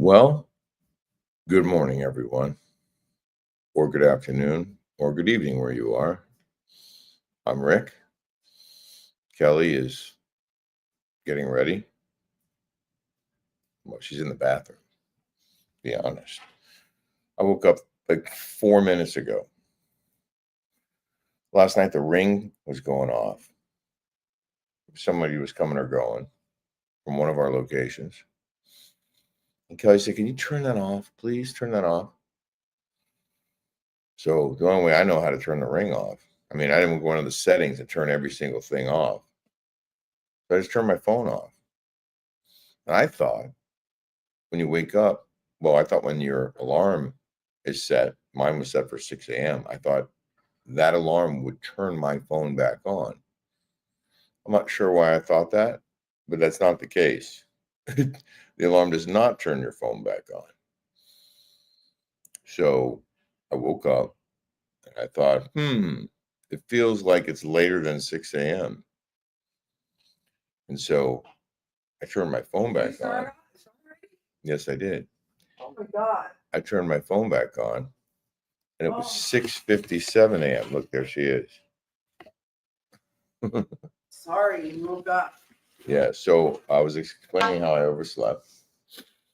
Well, good morning, everyone, or good afternoon, or good evening where you are. I'm Rick. Kelly is getting ready. Well, she's in the bathroom, to be honest. I woke up like 4 minutes ago. Last night, the ring was going off. Somebody was coming or going from one of our locations. And Kelly said, "Can you turn that off? Please turn that off." So the only way I know how to turn the ring off, I didn't go into the settings and turn every single thing off. So I just turned my phone off. And I thought when you wake up, I thought when your alarm is set, mine was set for 6 a.m. I thought that alarm would turn my phone back on. I'm not sure why I thought that, but that's not the case. The alarm does not turn your phone back on. So I woke up and I thought, it feels like it's later than 6 a.m. And so I turned my phone back on. Yes, I did. Oh my God. I turned my phone back on and it was 6:57 a.m. Look, there she is. Sorry, you woke up. Yeah, so I was explaining how I overslept.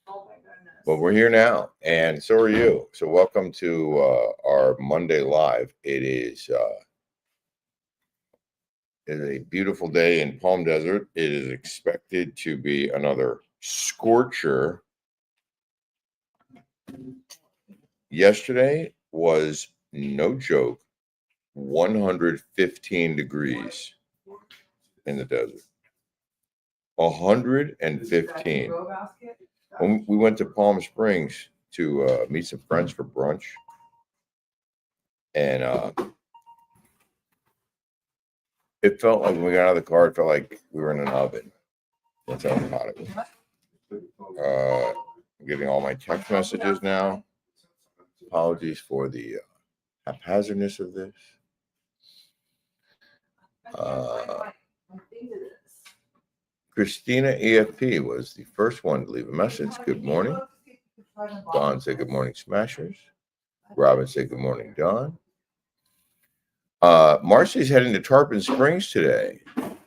Oh my goodness. But we're here now, and so are you. So welcome to our Monday Live. It is a beautiful day in Palm Desert. It is expected to be another scorcher. Yesterday was, no joke, 115 degrees in the desert. 115. When we went to Palm Springs to meet some friends for brunch, and it felt like when we got out of the car, it felt like we were in an oven. That's how hot it was. I'm getting all my text messages now. Apologies for the haphazardness of this. Christina EFP was the first one to leave a message. Good morning. Dawn said good morning, Smashers. Robin said good morning, Dawn. Marcy's heading to Tarpon Springs today.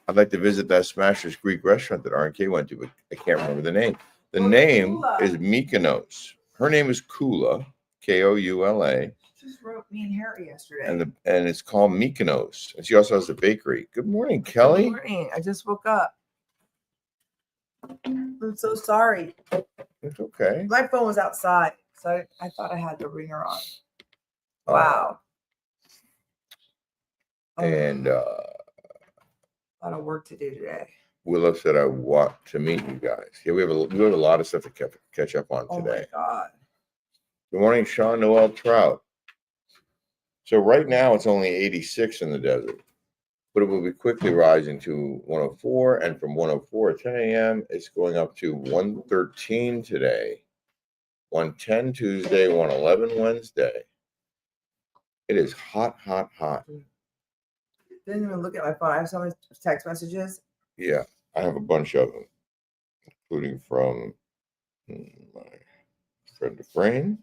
I'd like to visit that Smashers Greek restaurant that RK went to, but I can't remember the name. The name is Mykonos. Her name is Kula, Koula. Just wrote me and Harry yesterday. And it's called Mykonos. And she also has a bakery. Good morning, Kelly. Good morning. I just woke up. I'm so sorry. It's okay. My phone was outside, so I thought I had the ringer on. Wow. And a lot of work to do today. Willow said, I want to meet you guys. Yeah, we have a lot of stuff to catch up on today. Oh my God. Good morning, Sean Noel Trout. So right now it's only 86 in the desert, but it will be quickly rising to 104, and from 104 at 10 a.m. it's going up to 113 today, 110 Tuesday, 111 Wednesday. It is hot, hot, hot. Didn't even look at my phone. I have so many text messages. Yeah, I have a bunch of them, including from my friend Dufresne.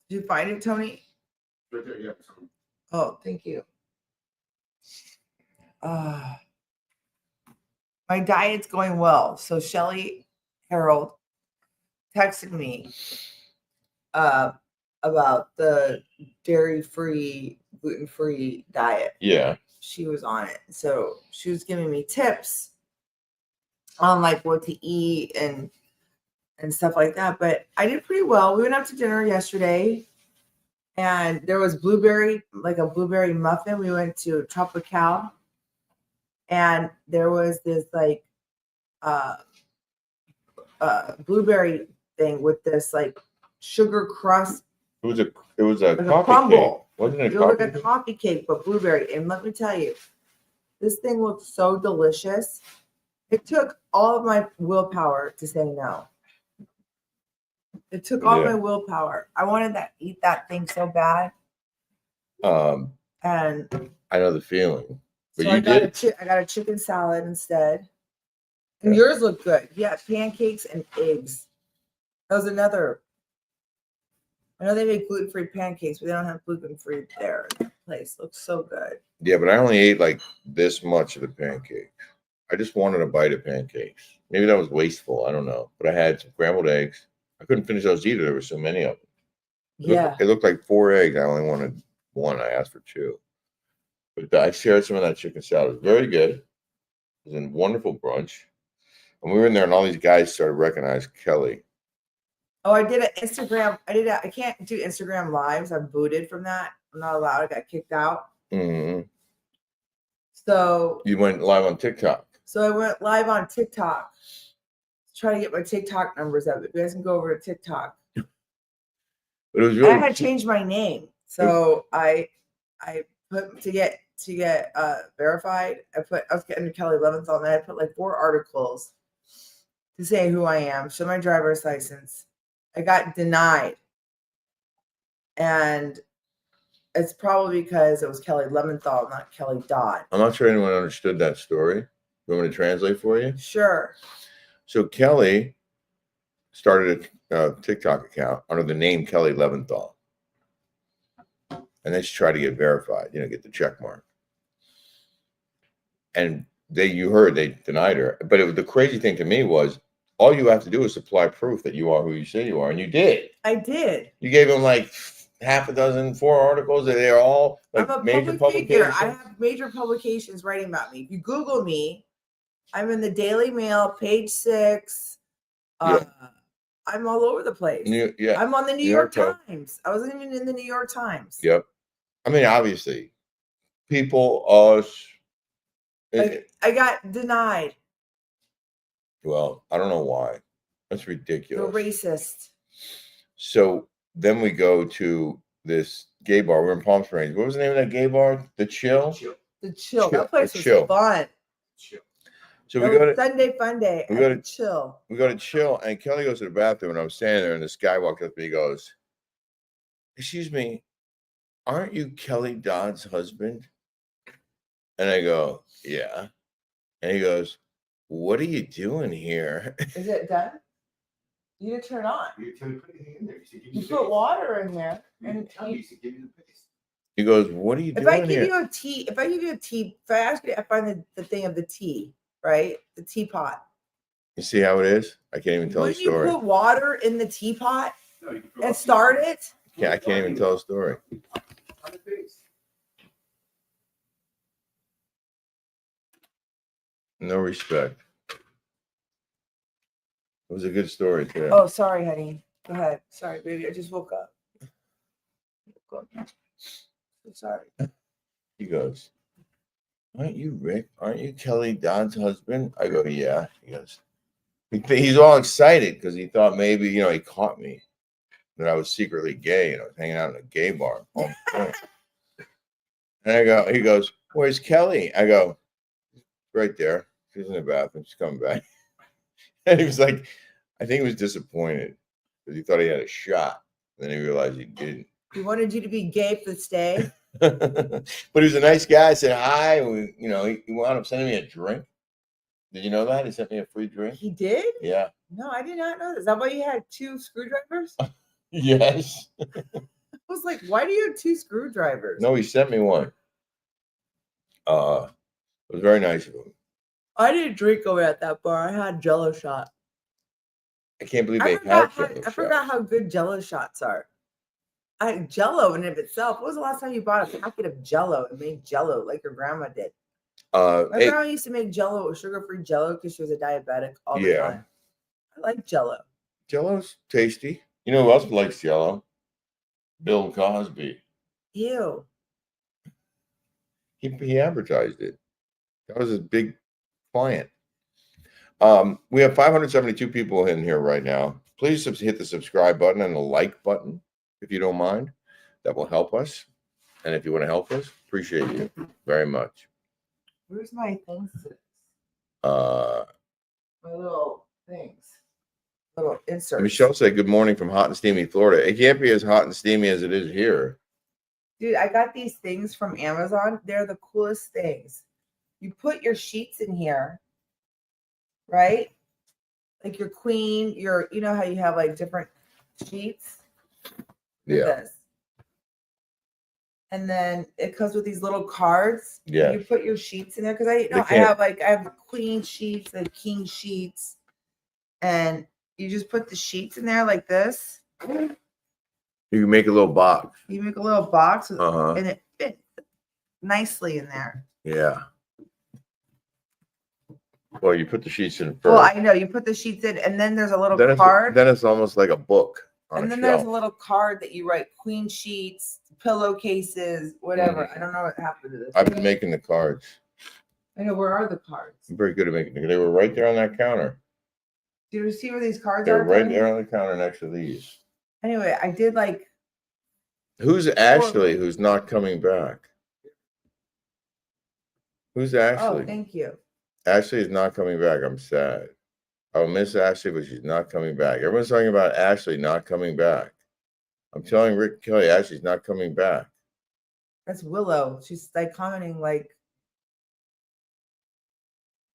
Did you find it, Tony? Yeah. Oh, thank you. My diet's going well. So Shelly Harold texted me about the dairy-free, gluten-free diet. Yeah. She was on it. So she was giving me tips on like what to eat and stuff like that. But I did pretty well. We went out to dinner yesterday and there was a blueberry muffin. We went to Tropical and there was this like blueberry thing with this like sugar crust. It was a like coffee crumble. cake. Wasn't it? It was like a coffee cake, but blueberry. And let me tell you, this thing looked so delicious. It took all of my willpower to say no. It took all my willpower. I wanted to eat that thing so bad. And I know the feeling. But so you I got a chicken salad instead. And Yeah. yours look good. Yeah, pancakes and eggs. That was another. I know they make gluten-free pancakes, but they don't have gluten-free there. That place looks so good. Yeah, but I only ate like this much of the pancakes. I just wanted a bite of pancakes. Maybe that was wasteful. I don't know. But I had some scrambled eggs. I couldn't finish those either. There were so many of them. Yeah. It looked like 4 eggs. I only wanted 1. I asked for 2. But I shared some of that chicken salad. It was very good. It was a wonderful brunch. And we were in there, and all these guys started to recognize Kelly. Oh, I did an Instagram. I can't do Instagram lives. I'm booted from that. I'm not allowed. I got kicked out. Mm-hmm. So You went live on TikTok. So I went live on TikTok to try to get my TikTok numbers up. If you guys can go over to TikTok. But it was really I had changed my name. So I put to get verified. I was getting Kelly Leventhal, and I put like 4 articles to say who I am, show my driver's license. I got denied. And it's probably because it was Kelly Leventhal, not Kelly Dodd. I'm not sure anyone understood that story. You want me to translate for you? Sure. So Kelly started a TikTok account under the name Kelly Leventhal. And then she tried to get verified, get the check mark. And you heard they denied her. But the crazy thing to me was, all you have to do is supply proof that you are who you say you are. And you did. I did. You gave them like half a dozen, 4 articles. They are all like I'm a major public figure. publications. I have major publications writing about me. If you Google me, I'm in the Daily Mail, page 6. Yeah. I'm all over the place. Yeah. I'm on the New York Times. I wasn't even in the New York Times. Yep. I mean, obviously, people, us. I got denied. Well, I don't know why. That's ridiculous. They're racist. So then we go to this gay bar. We're in Palm Springs. What was the name of that gay bar? The Chill? The Chill. That place was fun. Chill. So we go to Sunday Fun Day. We go to Chill. We go to Chill, and Kelly goes to the bathroom, and I'm standing there, and this guy walked up to me. He goes, "Excuse me, aren't you Kelly Dodd's husband?" And I go, "Yeah." And he goes, "What are you doing here?" Is it done? You need to turn on. You put water in there, and he goes, "What are you doing here?" If I give you a tea, if I ask you to find the thing of the tea, right? The teapot. You see how it is? I can't even tell a story. You put water in the teapot and start it? Yeah, I can't even tell a story. No respect. It was a good story too. Oh, sorry, honey. Go ahead. Sorry, baby. I just woke up. I'm sorry. He goes, "Aren't you Rick? Aren't you Kelly Dodd's husband?" I go, "Yeah." He goes, he's all excited because he thought maybe, he caught me, that I was secretly gay, hanging out in a gay bar. And he goes, "Where's Kelly?" I go, "Right there. She's in the bathroom. She's coming back." And he was like, I think he was disappointed because he thought he had a shot. And then he realized he didn't. He wanted you to be gay for the stay. But he was a nice guy. I said hi. He wound up sending me a drink. Did you know that? He sent me a free drink. He did? Yeah. No, I did not know this. Is that why you had 2 screwdrivers? Yes. I was like, why do you have 2 screwdrivers? No, he sent me one. It was very nice of him. I didn't drink over at that bar. I had Jello shot. I can't believe I forgot how good Jello shots are. Jello in and of itself. When was the last time you bought a packet of Jello and made Jello like your grandma did? My grandma used to make Jello, sugar-free Jello, because she was a diabetic all the time. I like Jello. Jello's tasty. You know who else likes Jello? Bill Cosby. Ew. He advertised it. That was his big client. We have 572 people in here right now. Please hit the subscribe button and the like button if you don't mind. That will help us. And if you want to help us, appreciate you very much. Where's my things? My little things. Little inserts. Michelle said, "Good morning from hot and steamy Florida." It can't be as hot and steamy as it is here. Dude, I got these things from Amazon. They're the coolest things. You put your sheets in here, right? Like your queen, you know how you have like different sheets? Yeah. This. And then it comes with these little cards. Yeah. You put your sheets in there because I have queen sheets and king sheets, and you just put the sheets in there like this. You can make a little box. You make a little box, Uh-huh. and it fits nicely in there. Yeah. Well, you put the sheets in first. Well, I know you put the sheets in, and then there's a little card. Then it's almost like a book. And then there's a little card that you write queen sheets, pillowcases, whatever. I don't know what happened to this. I've been making the cards. I know. Where are the cards? I'm very good at making them. They were right there on that counter. Do you see where these cards They're are? right there on the counter next to these. Anyway, I did like. Who's Ashley who's not coming back? Who's Ashley? Oh, thank you. Ashley is not coming back. I'm sad. I'll miss Ashley, but she's not coming back. Everyone's talking about Ashley not coming back. I'm telling Rick Kelly, Ashley's not coming back. That's Willow. She's like commenting like.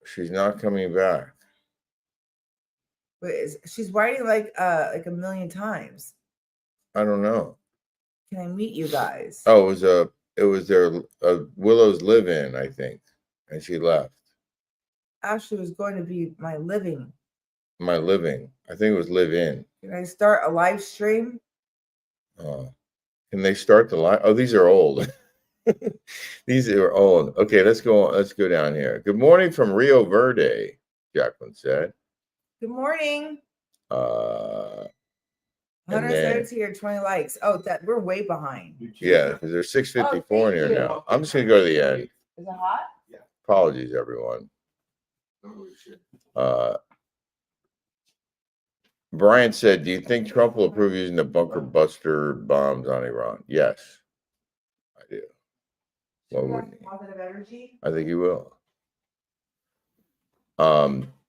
She's not coming back. Wait, she's writing like a million times. I don't know. Can I meet you guys? Oh, it was their Willow's live-in, I think, and she left. Ashley was going to be my living. My living. I think it was live-in. Can I start a live stream? Can they start the live? Oh, these are old. These are old. Okay, let's go on. Let's go down here. Good morning from Rio Verde, Jacqueline said. Good morning. 170 here, 20 likes. Oh, that we're way behind. Yeah, because there's 654 in here now. I'm just gonna go to the end. Is it hot? Yeah. Apologies, everyone. Brian said, do you think Trump will approve using the bunker buster bombs on Iran? Yes, I do. Why wouldn't he? Positive energy? I think he will.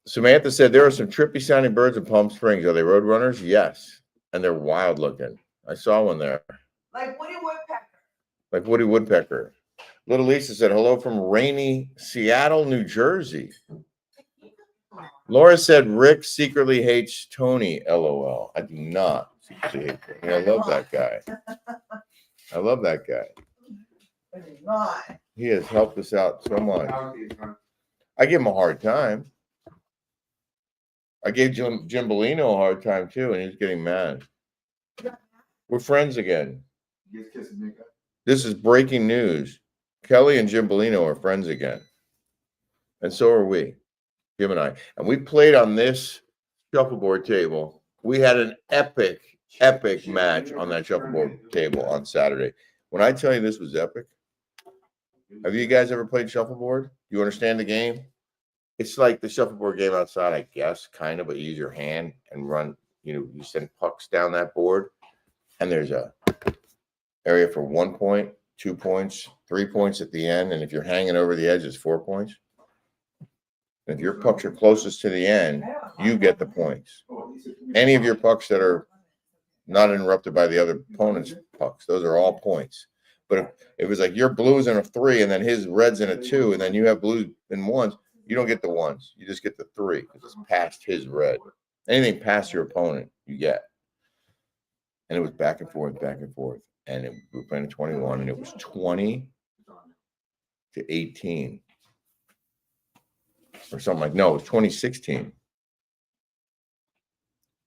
Samantha said there are some trippy sounding birds in Palm Springs. Are they roadrunners? Yes. And they're wild looking. I saw one there. Like Woody Woodpecker. Like Woody Woodpecker. Little Lisa said, hello from rainy Seattle, New Jersey. Laura said, Rick secretly hates Tony, LOL. I do not secretly hate Tony. I love that guy. I love that guy. I do not. He has helped us out so much. I give him a hard time. I gave Jim Bellino a hard time too, and he's getting mad. We're friends again. This is breaking news. Kelly and Jim Bellino are friends again. And so are we, Jim and I. And we played on this shuffleboard table. We had an epic match on that shuffleboard table on Saturday. When I tell you this was epic, have you guys ever played shuffleboard? You understand the game? It's like the shuffleboard game outside, I guess, kind of, but you use your hand and run, you send pucks down that board. And there's a area for 1 point, 2 points, 3 points at the end. And if you're hanging over the edge, it's 4 points. And if your pucks are closest to the end, you get the points. Any of your pucks that are not interrupted by the other opponent's pucks, those are all points. But if it was like your blues in a 3 and then his red's in a 2, and then you have blues in 1s, you don't get the 1s. You just get the 3 because it's past his red. Anything past your opponent, you get. And it was back and forth. And we were playing 21, and it was 20-18 or something like. No, it was 2016.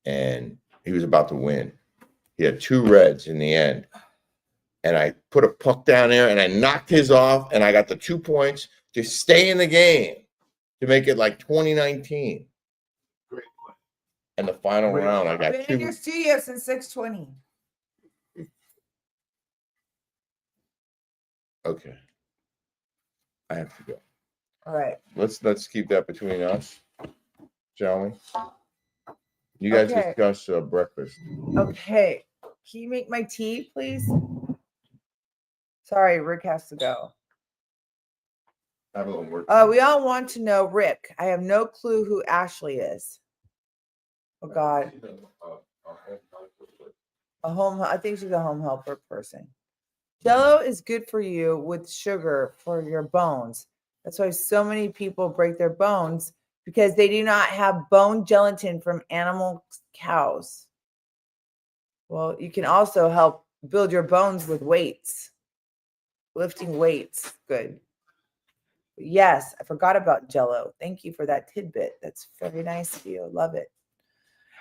And he was about to win. He had 2 reds in the end. And I put a puck down there, and I knocked his off, and I got the 2 points to stay in the game to make it like 2019. Great play. And the final round, I got Been 2. in your studio since 6:20. Okay. I have to go. All right. Let's keep that between us, shall we? You guys discuss breakfast. Okay. Can you make my tea, please? Sorry, Rick has to go. I have a little work. We all want to know Rick. I have no clue who Ashley is. Oh God. I think she's a home helper person. Jello is good for you with sugar for your bones. That's why so many people break their bones because they do not have bone gelatin from animal cows. Well, you can also help build your bones with weights. Lifting weights. Good. Yes, I forgot about Jell-O. Thank you for that tidbit. That's very nice of you. Love it.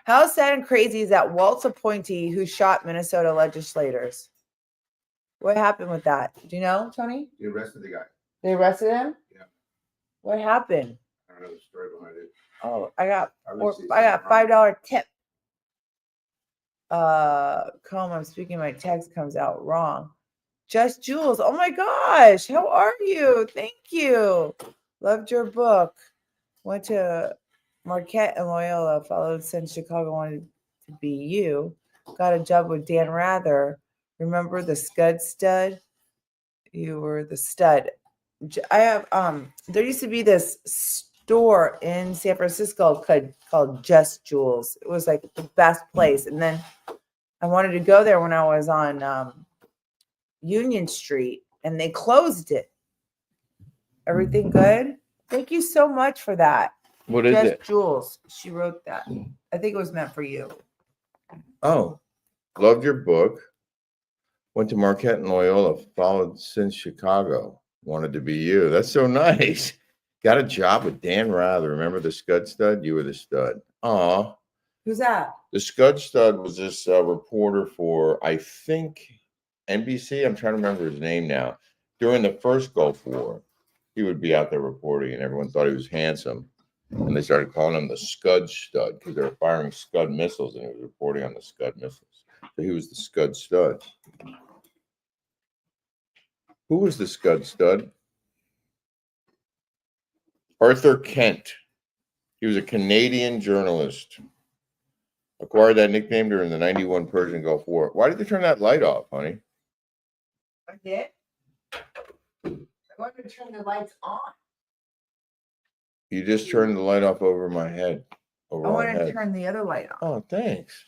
How sad and crazy is that Walt's appointee who shot Minnesota legislators? What happened with that? Do you know, Tony? They arrested the guy. They arrested him? Yeah. What happened? I don't know the story behind it. Oh, I got $5 $5 tip. Comb, I'm speaking, my text comes out wrong. Just Jules. Oh my gosh. How are you? Thank you. Loved your book. Went to Marquette and Loyola, followed since Chicago wanted to be you. Got a job with Dan Rather. Remember the Scud Stud? You were the stud. I have there used to be this store in San Francisco called Just Jules. It was like the best place. And then I wanted to go there when I was on Union Street, and they closed it. Everything good? Thank you so much for that. What is Just it? Jules. She wrote that. I think it was meant for you. Oh, loved your book. Went to Marquette and Loyola, followed since Chicago. Wanted to be you. That's so nice. Got a job with Dan Rather. Remember the Scud Stud? You were the stud. Aw. Who's that? The Scud Stud was this reporter for, I think, NBC. I'm trying to remember his name now. During the first Gulf War, he would be out there reporting, and everyone thought he was handsome. And they started calling him the Scud Stud because they were firing Scud missiles, and he was reporting on the Scud missiles. So he was the Scud Stud. Who was the Scud Stud? Arthur Kent. He was a Canadian journalist. Acquired that nickname during the 91 Persian Gulf War. Why did you turn that light off, honey? I did. I wanted to turn the lights on. You just turned the light off over my head. Over I our wanted to head. turn the other light on. Oh, thanks.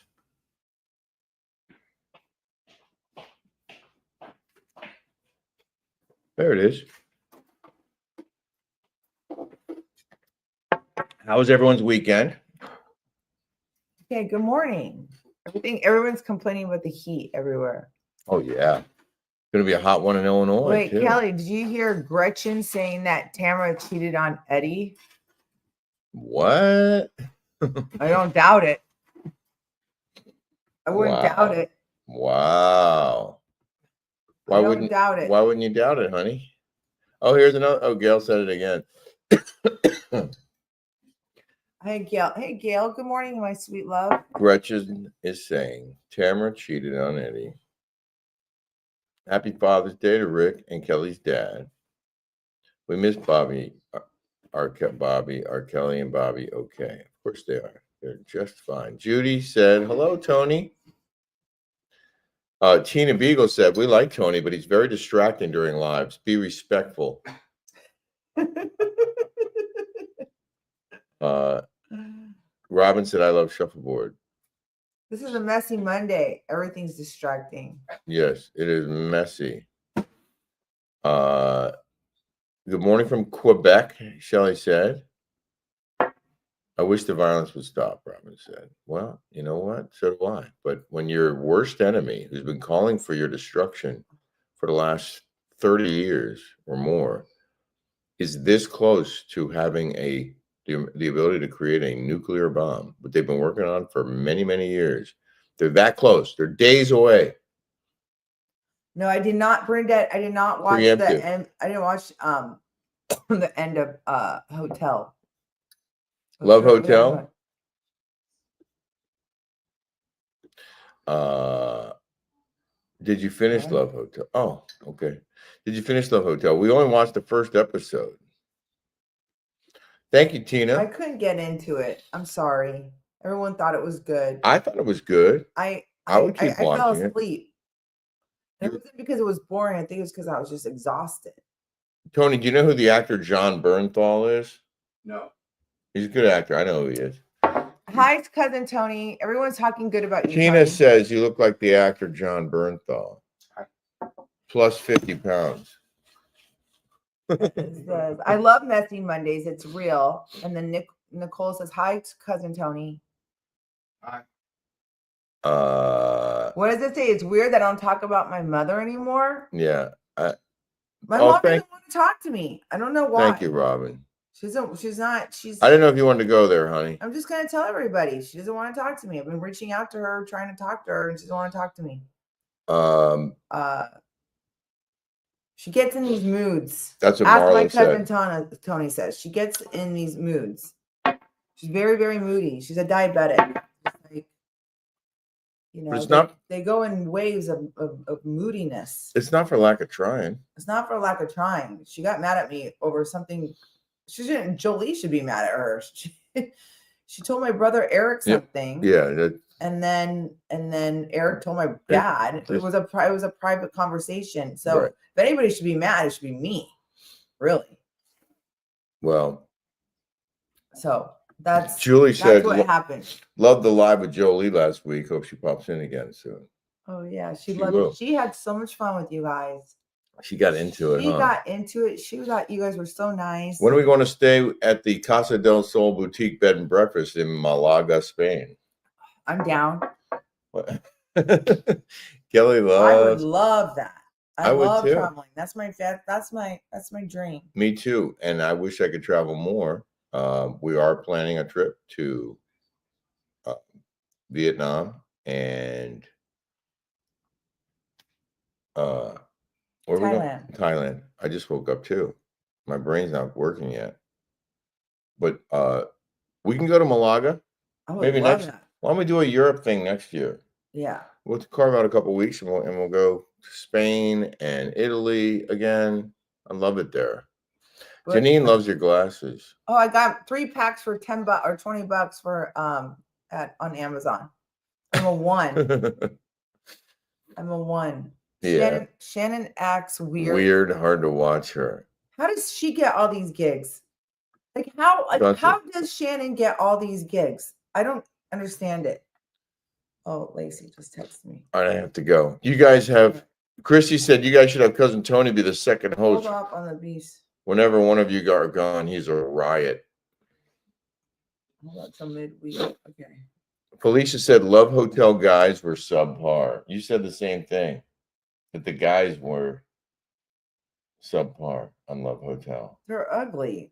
There it is. How was everyone's weekend? Okay, good morning. Everyone's complaining about the heat everywhere. Oh, yeah. Going to be a hot one in Illinois. Wait, too. Kelly, did you hear Gretchen saying that Tamara cheated on Eddie? What? I don't doubt it. I wouldn't doubt it. Wow. Why wouldn't doubt it? Why wouldn't you doubt it, honey? Oh, here's another. Oh, Gail said it again. Hey, Gail. Hey, Gail. Good morning, my sweet love. Gretchen is saying Tamara cheated on Eddie. Happy Father's Day to Rick and Kelly's dad. We miss Bobby, our Kelly and Bobby. Okay, of course they are. They're just fine. Judy said, "Hello, Tony." Tina Beagle said, "We like Tony, but he's very distracting during lives. Be respectful." Robin said, "I love Shuffleboard." This is a messy Monday. Everything's distracting. Yes, it is messy. Good morning from Quebec, Shelley said. I wish the violence would stop, Robin said. Well, you know what? So do I. But when your worst enemy, who's been calling for your destruction for the last 30 years or more, is this close to having the ability to create a nuclear bomb, what they've been working on for many, many years, they're that close. They're days away. No, I did not, Bernadette. I did not watch the end. I didn't watch the end of Hotel. Love Hotel. Did you finish Love Hotel? Oh, okay. Did you finish Love Hotel? We only watched the first episode. Thank you, Tina. I couldn't get into it. I'm sorry. Everyone thought it was good. I thought it was good. I would keep watching fell it. asleep. It wasn't because it was boring. I think it was because I was just exhausted. Tony, do you know who the actor John Bernthal is? No. He's a good actor. I know who he is. Hi, cousin Tony. Everyone's talking good about you. Tina Tony. says you look like the actor John Bernthal. Plus 50 pounds. I love Messy Mondays. It's real. And then Nicole says, hi, cousin Tony. Hi. What does it say? It's weird that I don't talk about my mother anymore. Yeah. My mom doesn't want to talk to me. I don't know why. Thank you, Robin. She's I didn't know if you wanted to go there, honey. I'm just gonna tell everybody she doesn't want to talk to me. I've been reaching out to her, trying to talk to her, and she doesn't want to talk to me. She gets in these moods. That's what Ask my Marla cousin said. Tony says. She gets in these moods. She's very, very moody. She's a diabetic. Like, you know, It's not, they go in waves of moodiness. it's not for lack of trying. It's not for lack of trying. She got mad at me over something. She shouldn't. Jolie should be mad at her. She told my brother Eric something. Yeah. And then Eric told my dad. It was a private conversation. So if anybody should be mad, it should be me. Really. Well. So Julie said what happened. Loved the live with Jolie last week. Hope she pops in again soon. Oh yeah, she loved it. She had so much fun with you guys. She got into it. She got into it. She thought you guys were so nice. When are we going to stay at the Casa del Sol boutique bed and breakfast in Malaga, Spain? I'm down. What? Kelly loves. I would love that. I love would too. Traveling. That's my dream. Me too. And I wish I could travel more. We are planning a trip to Vietnam and where are we going? Thailand. I just woke up too. My brain's not working yet. But we can go to Malaga. Maybe next. That. Why don't we do a Europe thing next year? Yeah. We'll carve out a couple of weeks and we'll go to Spain and Italy again. I love it there. But Janine loves your glasses. Oh, I got 3 packs for $10 or $20 for on Amazon. I'm a 1. I'm a 1. Yeah. Shannon acts weird. Weird, hard to watch her. How does she get all these gigs? How does Shannon get all these gigs? I don't understand it. Oh, Lacey just texted me. All right, I have to go. You guys have Chrissy said you guys should have cousin Tony be the second host. Hold up on the beast. Whenever one of you are gone, he's a riot. Hold on till midweek. Okay. Felicia said Love Hotel guys were subpar. You said the same thing. That the guys were subpar on Love Hotel. They're ugly.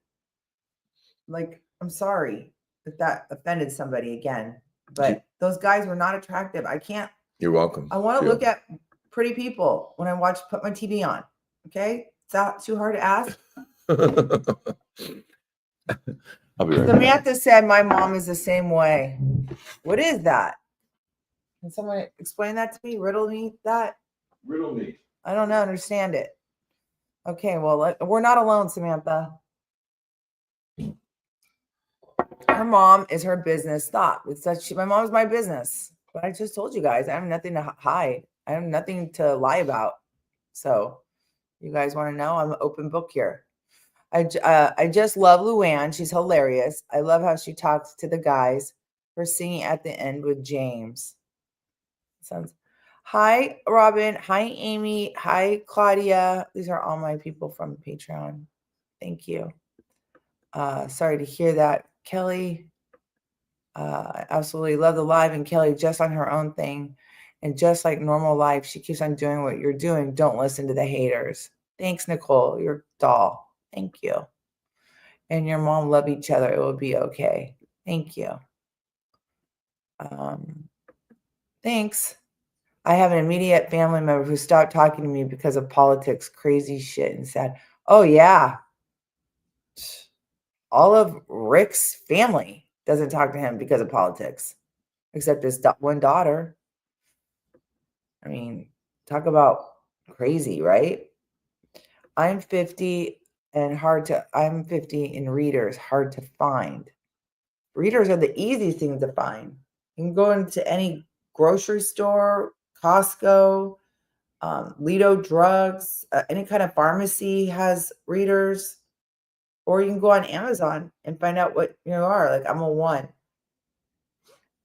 I'm sorry if that offended somebody again, but those guys were not attractive. I can't. You're welcome. I want to look at pretty people when I put my TV on. Okay. It's not too hard to ask. I'll be right Samantha said my mom is the same way. What is that? Can someone explain that to me? Riddle me that? Riddle me. I don't understand it. Okay, well, we're not alone, Samantha. Her mom is her business. Stop. My mom's my business. But I just told you guys, I have nothing to hide. I have nothing to lie about. So you guys want to know? I'm an open book here. I just love Luann. She's hilarious. I love how she talks to the guys. Her singing at the end with James. Hi, Robin. Hi, Amy. Hi, Claudia. These are all my people from Patreon. Thank you. Sorry to hear that. Kelly, I absolutely love the live, and Kelly just on her own thing. And just like normal life, she keeps on doing what you're doing. Don't listen to the haters. Thanks, Nicole. You're a doll. Thank you. And your mom love each other. It will be okay. Thank you. Thanks. I have an immediate family member who stopped talking to me because of politics, crazy shit, and said, oh, yeah. All of Rick's family doesn't talk to him because of politics, except his one daughter. I mean, talk about crazy, right? I'm 50 and I'm 50 and readers hard to find. Readers are the easiest thing to find. You can go into any grocery store, Costco, Lido Drugs, any kind of pharmacy has readers. Or you can go on Amazon and find out what you are. Like, I'm a 1.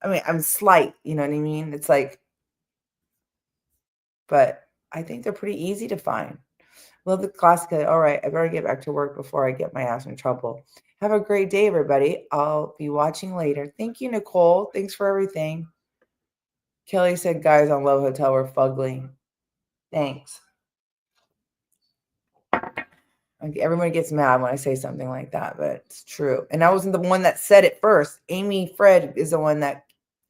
I mean, I'm slight, you know what I mean? It's like, but I think they're pretty easy to find. Love the classic. All right, I better get back to work before I get my ass in trouble. Have a great day, everybody. I'll be watching later. Thank you, Nicole. Thanks for everything. Kelly said, guys on Love Hotel were fugly. Thanks. Everyone gets mad when I say something like that, but it's true. And I wasn't the one that said it first. Amy Fred is the one that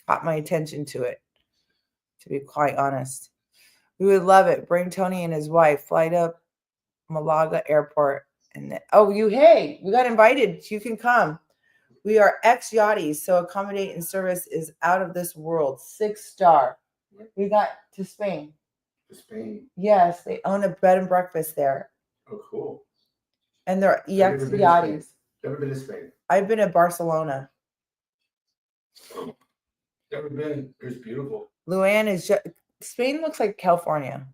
caught my attention to it, to be quite honest. We would love it. Bring Tony and his wife. Flight up Malaga Airport. And we got invited. You can come. We are ex-yachties, so accommodate and service is out of this world. 6-star. We got to Spain. To Spain? Yes, they own a bed and breakfast there. Oh, cool. And they're ex-yachties. Never been to Spain. I've been to Barcelona. Never been. It was beautiful. Luann is Spain looks like California.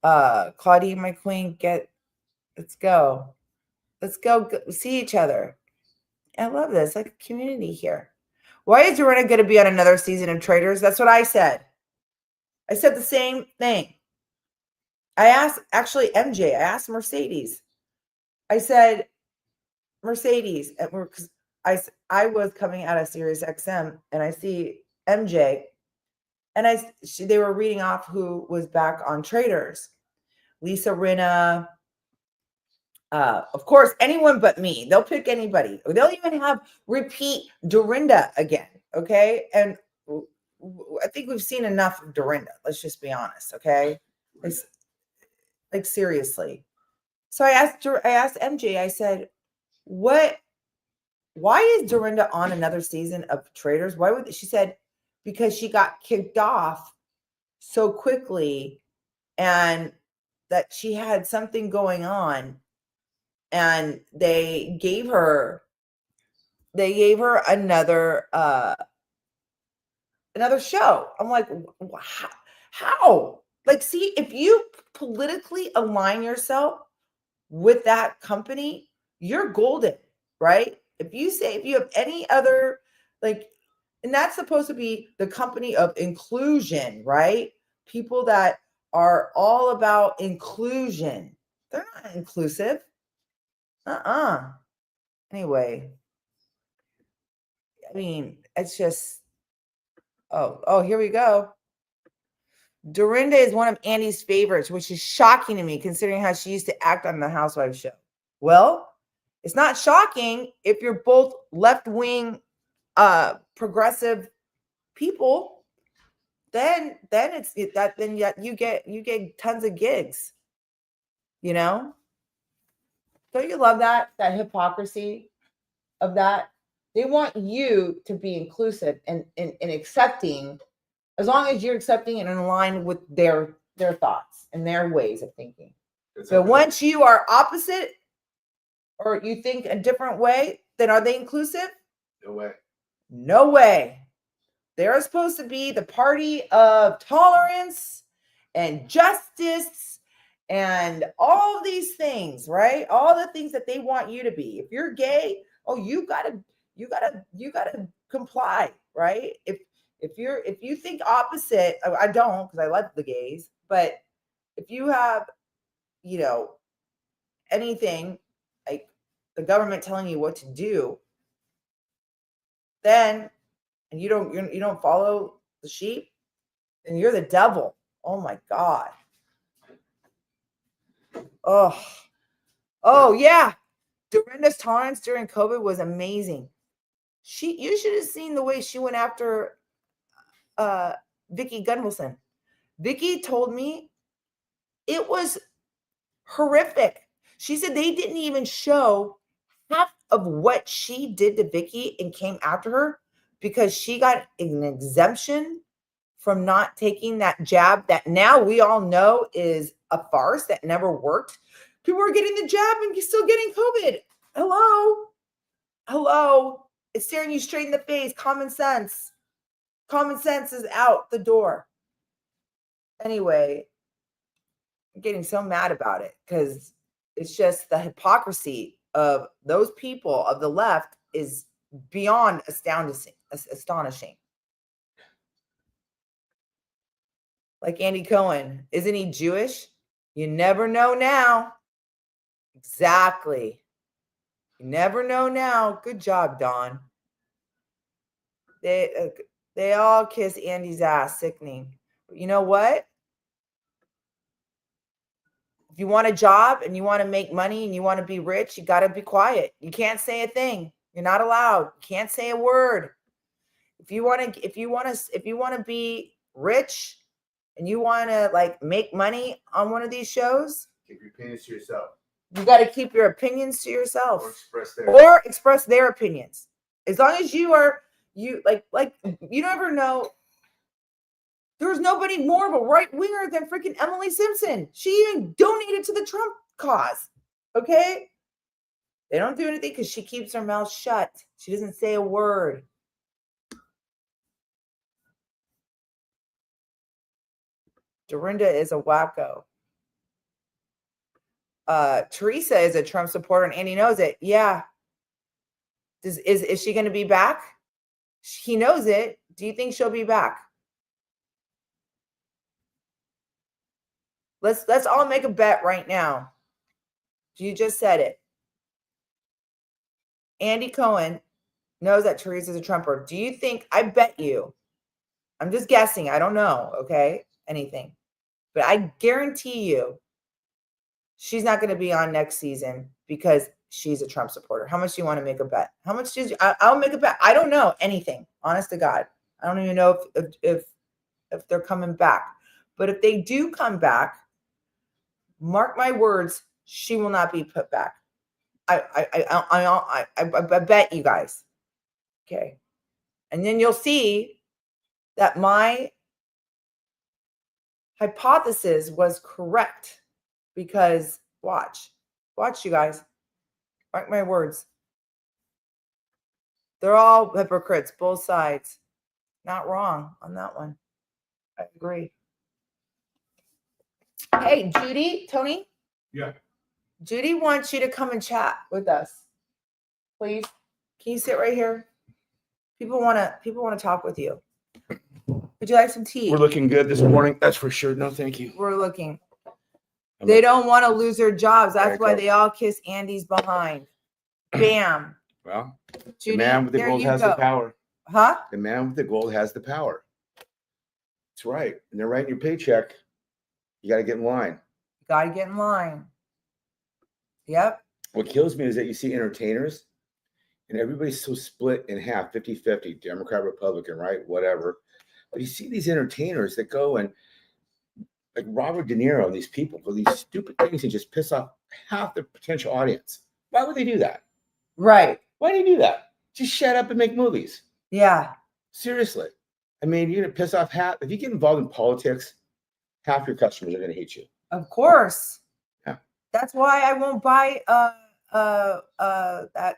Claudine, my queen, let's go. Let's go see each other. I love this. Like a community here. Why is Dorinda going to be on another season of Traitors? That's what I said. I said the same thing. I asked, actually, MJ, I asked Mercedes. I said, Mercedes, because I was coming out of Sirius XM, and I see MJ, and they were reading off who was back on Traitors. Lisa Rinna, of course, anyone but me. They'll pick anybody. They'll even have repeat Dorinda again, okay? And I think we've seen enough of Dorinda. Let's just be honest, okay? Like seriously. So I asked MJ, I said, why is Dorinda on another season of Traitors? Why would she said, because she got kicked off so quickly and that she had something going on and they gave her another show. I'm like, how? Like, see, if you politically align yourself with that company, you're golden, right? If you have any other, like, and that's supposed to be the company of inclusion, right? People that are all about inclusion. They're not inclusive. Anyway, I mean, it's just, here we go. Dorinda is one of Andy's favorites, which is shocking to me considering how she used to act on the Housewives show. Well, it's not shocking if you're both left-wing progressive people, then you get tons of gigs. You know? Don't you love that hypocrisy of that? They want you to be inclusive and accepting, as long as you're accepting and in line with their thoughts and their ways of thinking. So once you are opposite or you think a different way, then are they inclusive? No way. No way. They're supposed to be the party of tolerance and justice and all these things, right? All the things that they want you to be. If you're gay, you gotta comply, right? If you think opposite, I don't, because I like the gays, but if you have, anything like the government telling you what to do, then and you don't follow the sheep, then you're the devil. Oh my God. Oh yeah. Dorinda's tolerance during COVID was amazing. You should have seen the way she went after Vicki Gunvalson. Vicki told me it was horrific. She said they didn't even show half of what she did to Vicki and came after her because she got an exemption from not taking that jab that now we all know is a farce that never worked. People are getting the jab and still getting COVID. Hello. It's staring you straight in the face. Common sense. Common sense is out the door. Anyway, I'm getting so mad about it because it's just the hypocrisy of those people of the left is beyond astonishing. Like Andy Cohen, isn't he Jewish? You never know now. Exactly. You never know now. Good job, Dawn. They all kiss Andy's ass. Sickening. But you know what? If you want a job and you want to make money and you want to be rich, you got to be quiet. You can't say a thing. You're not allowed. You can't say a word. If you want to be rich and you want to like make money on one of these shows, Keep your opinions to yourself. you got to keep your opinions to yourself Or express theirs. or express their opinions. As long as you never know. There's nobody more of a right winger than freaking Emily Simpson. She even donated to the Trump cause. Okay? They don't do anything because she keeps her mouth shut. She doesn't say a word. Dorinda is a wacko. Teresa is a Trump supporter and Andy knows it. Yeah. Is she going to be back? He knows it. Do you think she'll be back? Let's all make a bet right now. You just said it. Andy Cohen knows that Teresa's a Trumper. Do you think, I bet you, I'm just guessing, I don't know, okay, anything, but I guarantee you she's not going to be on next season because she's a Trump supporter. How much do you want to make a bet? How much I'll make a bet. I don't know anything, honest to God. I don't even know if they're coming back. But if they do come back, mark my words, she will not be put back. I bet you guys. Okay. And then you'll see that my hypothesis was correct because watch you guys. Mark my words. They're all hypocrites, both sides. Not wrong on that one. I agree. Hey, Judy, Tony. Yeah. Judy wants you to come and chat with us. Please. Can you sit right here? People want to talk with you. Would you like some tea? We're looking good this morning. That's for sure. No, thank you. We're looking. They don't want to lose their jobs. That's why they all kiss Andy's behind. Bam. Well, Judy, the man with the gold has the power. Huh? The man with the gold has the power. That's right. And they're writing your paycheck. You got to get in line. Got to get in line. Yep. What kills me is that you see entertainers and everybody's so split in half, 50-50, Democrat, Republican, right? Whatever. But you see these entertainers that go and like Robert De Niro and these people for these stupid things and just piss off half the potential audience. Why would they do that? Right. Why do you do that? Just shut up and make movies. Yeah. Seriously. I mean, you're going to piss off half. If you get involved in politics, half your customers are going to hate you. Of course. Yeah. That's why I won't buy that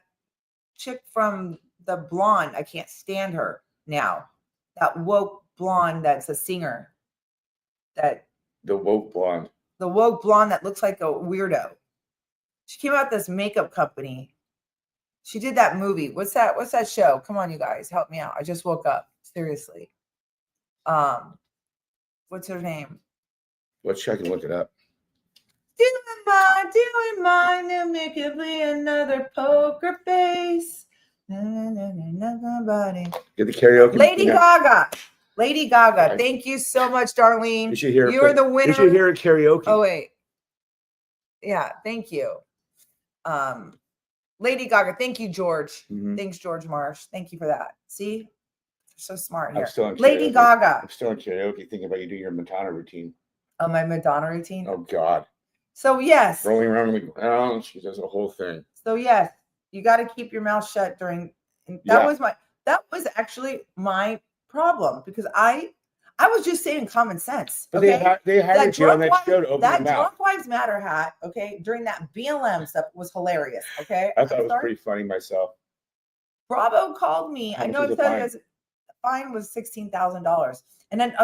chick from the blonde. I can't stand her now. That woke blonde that's a singer. The woke blonde. The woke blonde that looks like a weirdo. She came out with this makeup company. She did that movie. What's that show? Come on, you guys, help me out. I just woke up. Seriously. What's her name? Let's check and look it up. Doing mine, they'll make it be another poker face. Nobody. Get the karaoke. Lady Gaga. Lady Gaga. Thank you so much, Darlene. You should hear. You are the winner. You should hear it karaoke. Oh wait. Yeah. Thank you. Lady Gaga. Thank you, George. Mm-hmm. Thanks, George Marsh. Thank you for that. See, you're so smart here. I'm still in Lady karaoke. Gaga. I'm still in karaoke thinking about you doing your Madonna routine. Oh, my Madonna routine. Oh God. So yes. Rolling around like, oh, she does a whole thing. So yes, you got to keep your mouth shut during. That was actually my problem because I was just saying common sense. But okay? they hired you on that show to open that your mouth. Drunk Wives Matter hat, okay, during that BLM stuff was hilarious. Okay, I thought it was pretty funny myself. Bravo called me. I know it said the fine was $16,000, and then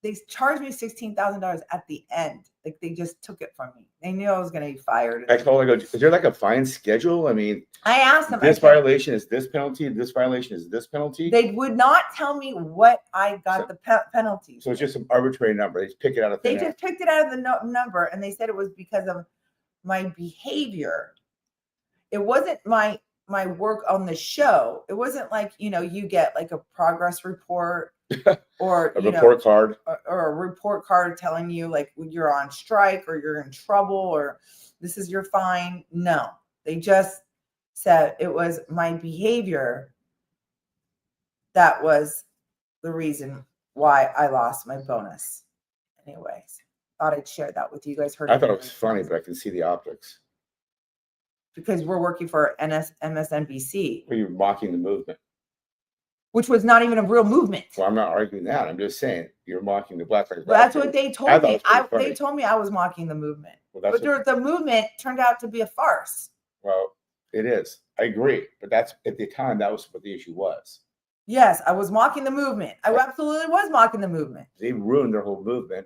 they charged me $16,000 at the end. Like they just took it from me. They knew I was going to be fired. I told her, is there like a fine schedule? I mean, I asked them. This violation is this penalty. This violation is this penalty. They would not tell me what I got the penalty. So it's just some arbitrary number. They just pick it out of thin air. They just picked it out of the number, and they said it was because of my behavior. It wasn't my my work on the show. It wasn't like, you know, you get like a progress report or A report card. or a report card telling you like you're on strike or you're in trouble or this is your fine. No, they just said it was my behavior that was the reason why I lost my bonus. Anyways, thought I'd share that with you guys. Heard I thought it was funny, but I can see the optics. because we're working for MSNBC, Well, you're mocking the movement. which was not even a real movement. Well, I'm not arguing that. I'm just saying you're mocking the Black Lives Well, that's Matter. what they I told thought me. it was pretty They funny. told me I was mocking the movement, Well, that's but the movement turned out to be a farce. well, it is. I agree, but that's at the time that was what the issue was. Yes, I was mocking the movement. I absolutely was mocking the movement. They ruined their whole movement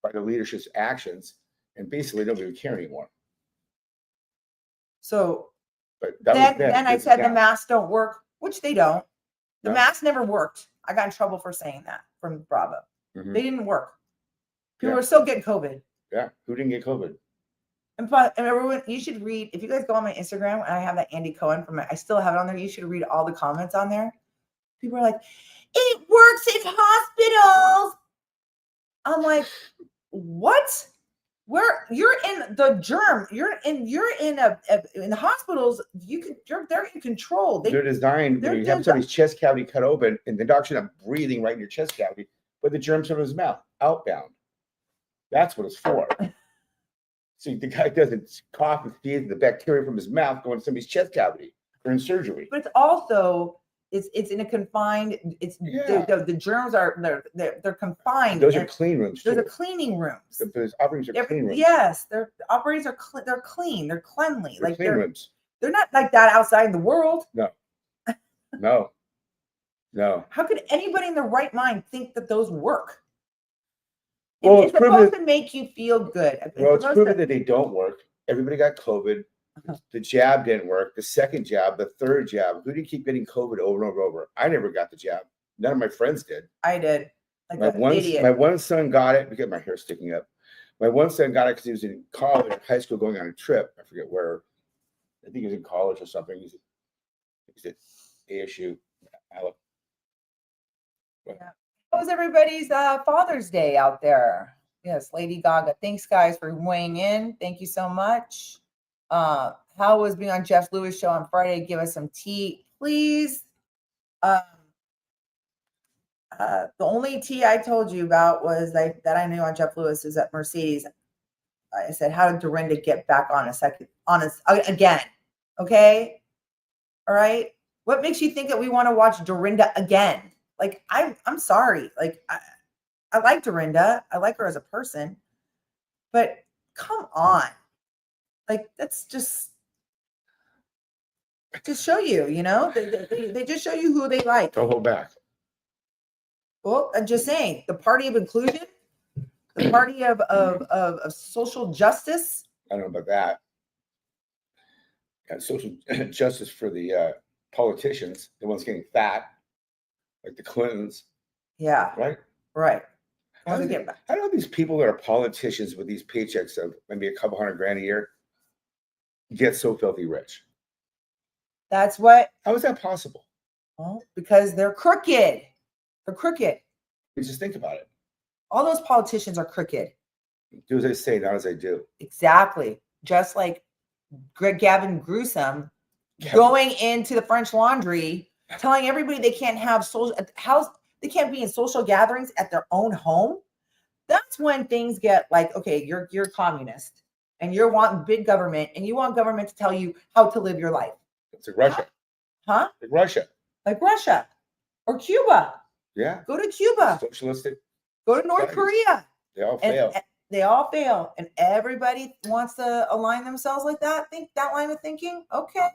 by the leadership's actions, and basically nobody would care anymore. So But that was then I This is said the now. masks don't work, which they don't. The No. masks never worked. I got in trouble for saying that from Bravo. Mhm. They didn't work. People Yeah. were still getting COVID. Yeah, who didn't get COVID? And everyone, you should read, if you guys go on my Instagram, and I have that Andy Cohen I still have it on there. You should read all the comments on there. People are like, it works in hospitals. I'm like, what? Where you're in the germ, you're in the hospitals, they're in control. They're designed they're when you have desi- somebody's chest cavity cut open, and the doctor's not breathing right in your chest cavity, but the germs from his mouth outbound. That's what it's for. So the guy doesn't cough and sneeze the bacteria from his mouth going to somebody's chest cavity during surgery. but it's also it's in a confined. Yeah. The germs are they're confined. Those are and clean rooms those too. are cleaning rooms. Those operators are clean rooms. Yes, the operators are they're clean. They're cleanly. They're Like clean rooms. they're not like that outside in the world. No. How could anybody in their right mind think that those work? Well, It's it's proven supposed to make you feel good. Well, it's supposed proven to- that they don't work. Everybody got COVID. The jab didn't work. The second jab, the third jab. Who did keep getting COVID over and over and over? I never got the jab. None of my friends did. I did. Like My an one, idiot. my one son got it because my hair's sticking up. My one son got it because he was in college, high school, going on a trip. I forget where. I think he was in college or something. He's at ASU. How was everybody's Father's Day out there? Yes, Lady Gaga. Thanks, guys, for weighing in. Thank you so much. How was being on Jeff Lewis show on Friday? Give us some tea, please. The only tea I told you about was like that I knew on Jeff Lewis is at Mercedes. I said, how did Dorinda get back on again? Okay. All right. What makes you think that we want to watch Dorinda again? Like, I'm sorry. Like, I like Dorinda. I like her as a person, but come on. Like, that's just show you, you know, they just show you who they like. Don't hold back. Well, I'm just saying, the party of inclusion, the party of social justice. I don't know about that. Social justice for the politicians, the ones getting fat, like the Clintons, Yeah, right? right. How do these people that are politicians with these paychecks of maybe a couple $100,000 a year get so filthy rich? That's what. How is that possible? Well, because they're crooked. They're crooked. You just think about it. All those politicians are crooked. Do as I say, not as I do. Exactly. Just like Gavin Newsom going into the French Laundry, telling everybody they can't have they can't be in social gatherings at their own home. That's when things get like, okay, you're communist and you want big government and you want government to tell you how to live your life. It's like Russia. Huh? Like Russia. Like Russia or Cuba. Yeah. Go to Cuba. Socialistic. Go to North Korea. They all And fail. they all fail. And everybody wants to align themselves like that. Think that line of thinking. Okay.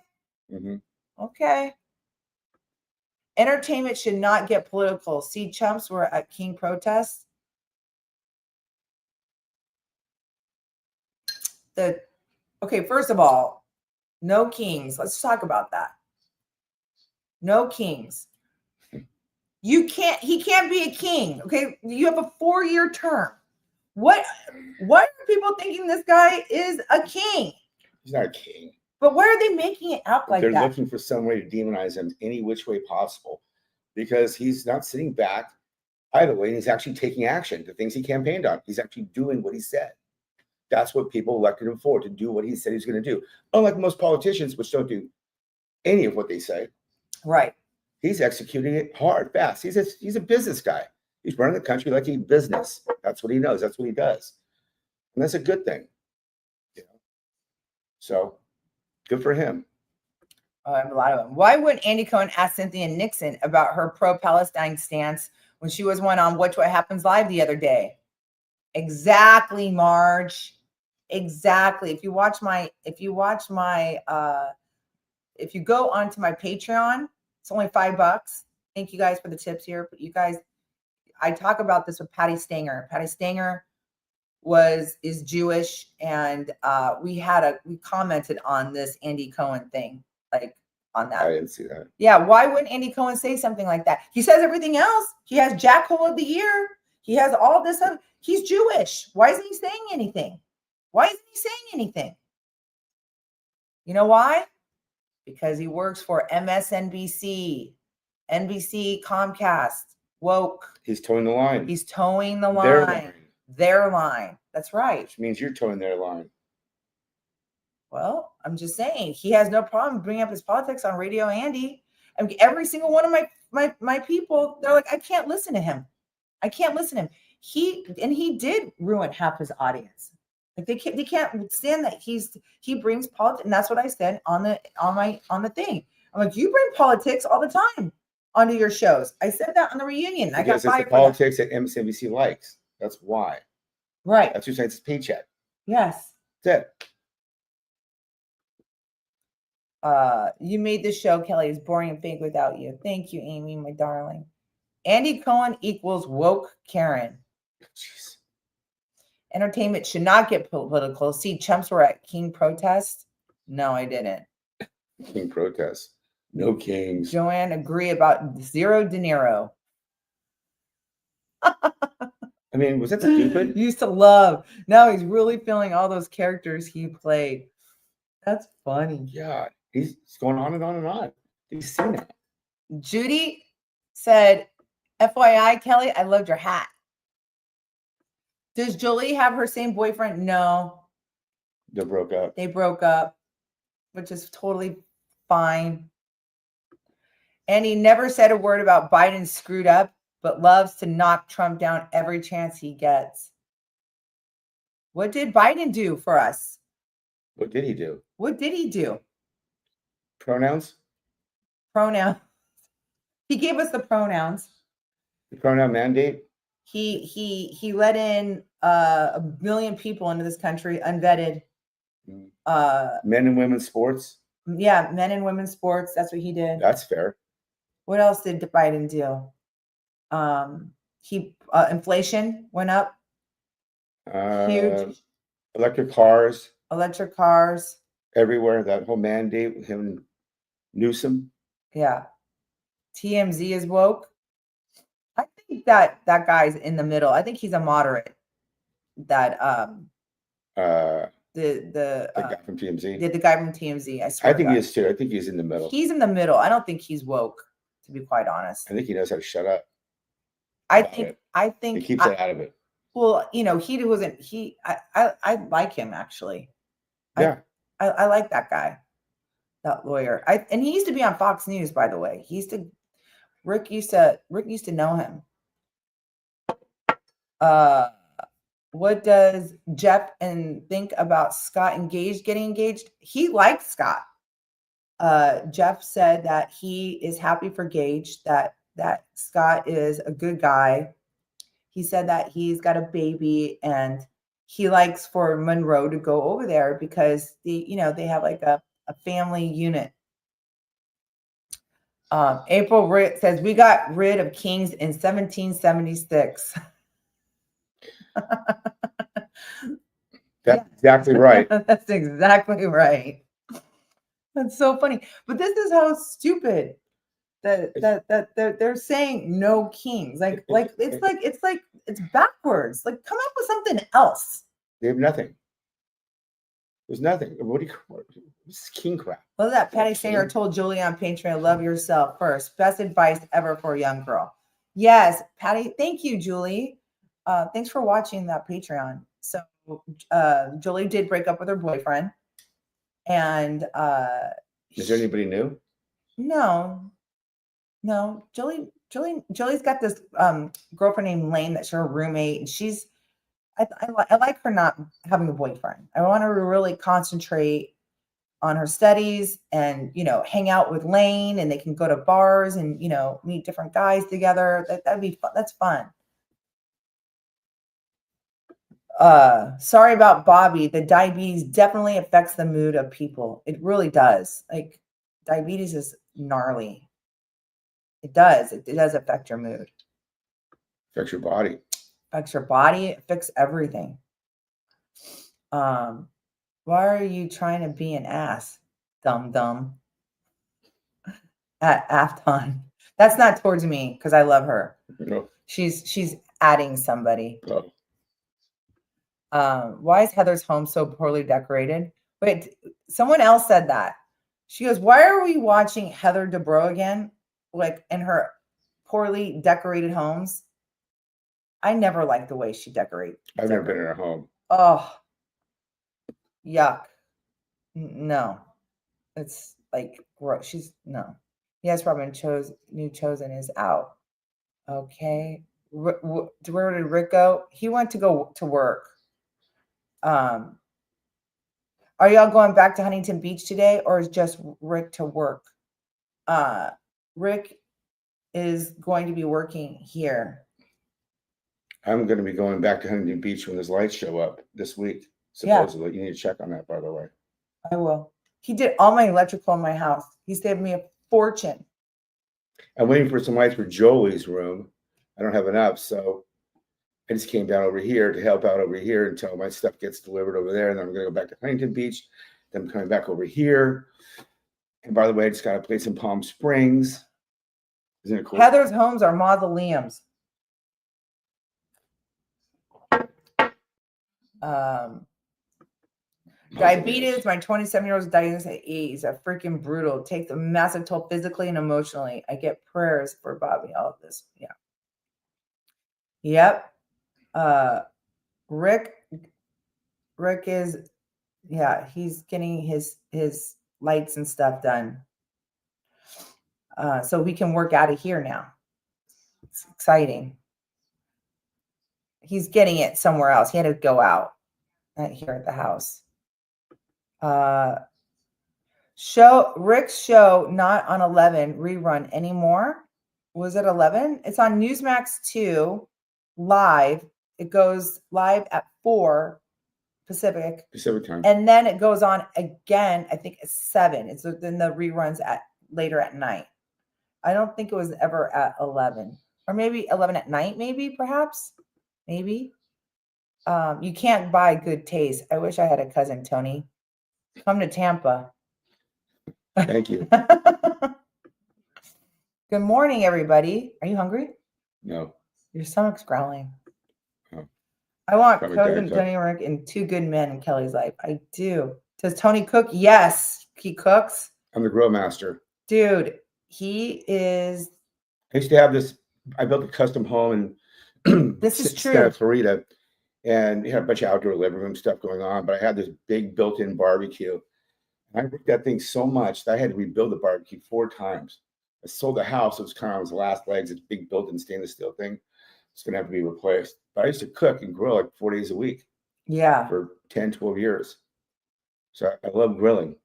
Mm-hmm. Okay. Entertainment should not get political. See, chumps were at King protests. Okay, first of all, no kings. Let's talk about that. No kings. He can't be a king. Okay. You have a 4-year term. What are people thinking this guy is a king? He's not a king. But why are they making it out like They're that? looking for some way to demonize him any which way possible, because he's not sitting back idly, and he's actually taking action. The things he campaigned on, he's actually doing what he said. That's what people elected him for, to do what he said he was going to do. Unlike most politicians, which don't do any of what they say. Right. He's executing it hard, fast. He's a business guy. He's running the country like a business. That's what he knows. That's what he does. And that's a good thing. You know? So good for him. I have a lot of them. Why wouldn't Andy Cohen ask Cynthia Nixon about her pro-Palestine stance when she was one on Watch What Happens Live the other day? Exactly, Marge. Exactly. If you go onto my Patreon, it's only $5. Thank you guys for the tips here. But you guys, I talk about this with Patty Stanger. Patty Stanger is Jewish, and we commented on this Andy Cohen thing, like on that. I didn't see that. Yeah, why wouldn't Andy Cohen say something like that? He says everything else. He has Jackhole of the Year. He has all this stuff. He's Jewish. Why isn't he saying anything? Why isn't he saying anything? You know why? Because he works for MSNBC, NBC, Comcast, woke. He's towing the line. He's towing the Their line. Their line. That's right. Which means you're towing their line. Well, I'm just saying he has no problem bringing up his politics on Radio Andy. I mean, every single one of my people, they're like, I can't listen to him. I can't listen to him. He did ruin half his audience. Like they can't stand that he brings politics, and that's what I said on the thing. I'm like, you bring politics all the time onto your shows. I said that on the reunion. Because I got it's fired the politics that MSNBC likes. That's why. Right. That's who signs his paycheck. Yes. That's it. You made this show, Kelly, is boring and fake without you. Thank you, Amy, my darling. Andy Cohen equals woke Karen. Jeez. Entertainment should not get political. See, chumps were at King protest. No, I didn't. King protest. No kings. Joanne, agree about Zero De Niro. I mean, was that stupid? Used to love. Now he's really feeling all those characters he played. That's funny. Yeah, he's going on and on and on. He's seen it. Judy said, FYI, Kelly, I loved your hat. Does Jolie have her same boyfriend? No. They broke up. They broke up, which is totally fine. And he never said a word about Biden screwed up, but loves to knock Trump down every chance he gets. What did Biden do for us? What did he do? What did he do? Pronouns? Pronoun. He gave us the pronouns. The pronoun mandate? He let in 1 million people into this country unvetted. Men and women's sports? Yeah, men and women's sports. That's what he did. That's fair. What else did Biden do? Inflation went up. Huge. Electric cars. Electric cars. Everywhere. That whole mandate with him and Newsom. Yeah. TMZ is woke. I think that guy's in the middle. I think he's a moderate. That The the guy from TMZ. the guy from TMZ. I swear. I think he is too. I think he's in the middle. He's in the middle. I don't think he's woke, to be quite honest. I think he knows how to shut up. I think He keeps it out of it. Well, he wasn't. I like him actually. Yeah. I like that guy, that lawyer. And he used to be on Fox News, by the way. Rick used to know him. What does Jeff think about Scott getting engaged? He likes Scott. Jeff said that he is happy for Gage, that Scott is a good guy. He said that he's got a baby and he likes for Monroe to go over there because they have like a family unit. April says, we got rid of kings in 1776. That's exactly right. That's exactly right. That's so funny. But this is how stupid that they're saying no kings. It's backwards. Like, come up with something else. They have nothing. There's nothing. This is king crap. Look at that. Patty Singer told Julie on Patreon, love yourself first. Best advice ever for a young girl. Yes, Patty. Thank you, Julie. Thanks for watching that Patreon. So Julie did break up with her boyfriend. And is there anybody new? No. Julie's got this girlfriend named Lane that's her roommate, and I like her not having a boyfriend. I want her to really concentrate on her studies and, hang out with Lane, and they can go to bars and, meet different guys together. That'd be fun. That's fun. Sorry about Bobby. The diabetes definitely affects the mood of people. It really does. Like, diabetes is gnarly. It does. It does affect your mood. Affects your body. Affects your body. It affects everything. Why are you trying to be an ass? Dumb. At Afton. That's not towards me because I love her. No. She's adding somebody. Oh. Why is Heather's home so poorly decorated? Wait, someone else said that. She goes, why are we watching Heather Dubrow again? Like in her poorly decorated homes. I never liked the way she decorates. I've never been in her home. Oh, yuck. No. It's like gross. No. Yes, Robin, new chosen is out. Okay. Where did Rick go? He went to go to work. Are y'all going back to Huntington Beach today, or is just Rick to work? Rick is going to be working here. I'm going to be going back to Huntington Beach when those lights show up this week. Supposedly, You need to check on that, by the way. I will. He did all my electrical in my house. He saved me a fortune. I'm waiting for some lights for Jolie's room. I don't have enough, so I just came down over here to help out over here until my stuff gets delivered over there. And then I'm going to go back to Huntington Beach. Then I'm coming back over here. And by the way, I just got a place in Palm Springs. Isn't it cool? Heather's homes are mausoleums. Diabetes, my 27-year-old's diagnosed at 8 is a freaking brutal. Takes a massive toll physically and emotionally. I get prayers for Bobby. All of this. Yeah. Yep. Rick is, he's getting his lights and stuff done. So we can work out of here now. It's exciting. He's getting it somewhere else. He had to go out, not here at the house. Rick's show not on 11 rerun anymore. Was it 11? It's on Newsmax 2 live. It goes live at 4 Pacific time. And then it goes on again, I think, at 7. It's then the reruns at later at night. I don't think it was ever at 11, or maybe 11 at night, perhaps. You can't buy good taste. I wish I had a cousin, Tony. Come to Tampa. Thank you. Good morning, everybody. Are you hungry? No. Your stomach's growling. Oh. I want cousin Tony Rick and 2 good men in Kelly's life. I do. Does Tony cook? Yes, he cooks. I'm the grill master. Dude, he is. I used to have this. I built a custom home in this is true. Santa Clarita, and had a bunch of outdoor living room stuff going on. But I had this big built-in barbecue. And I worked that thing so much that I had to rebuild the barbecue 4 times. I sold the house. It was kind of on its last legs. It's a big built-in stainless steel thing. It's going to have to be replaced. But I used to cook and grill like 4 days a week. Yeah. For 10, 12 years. So I love grilling.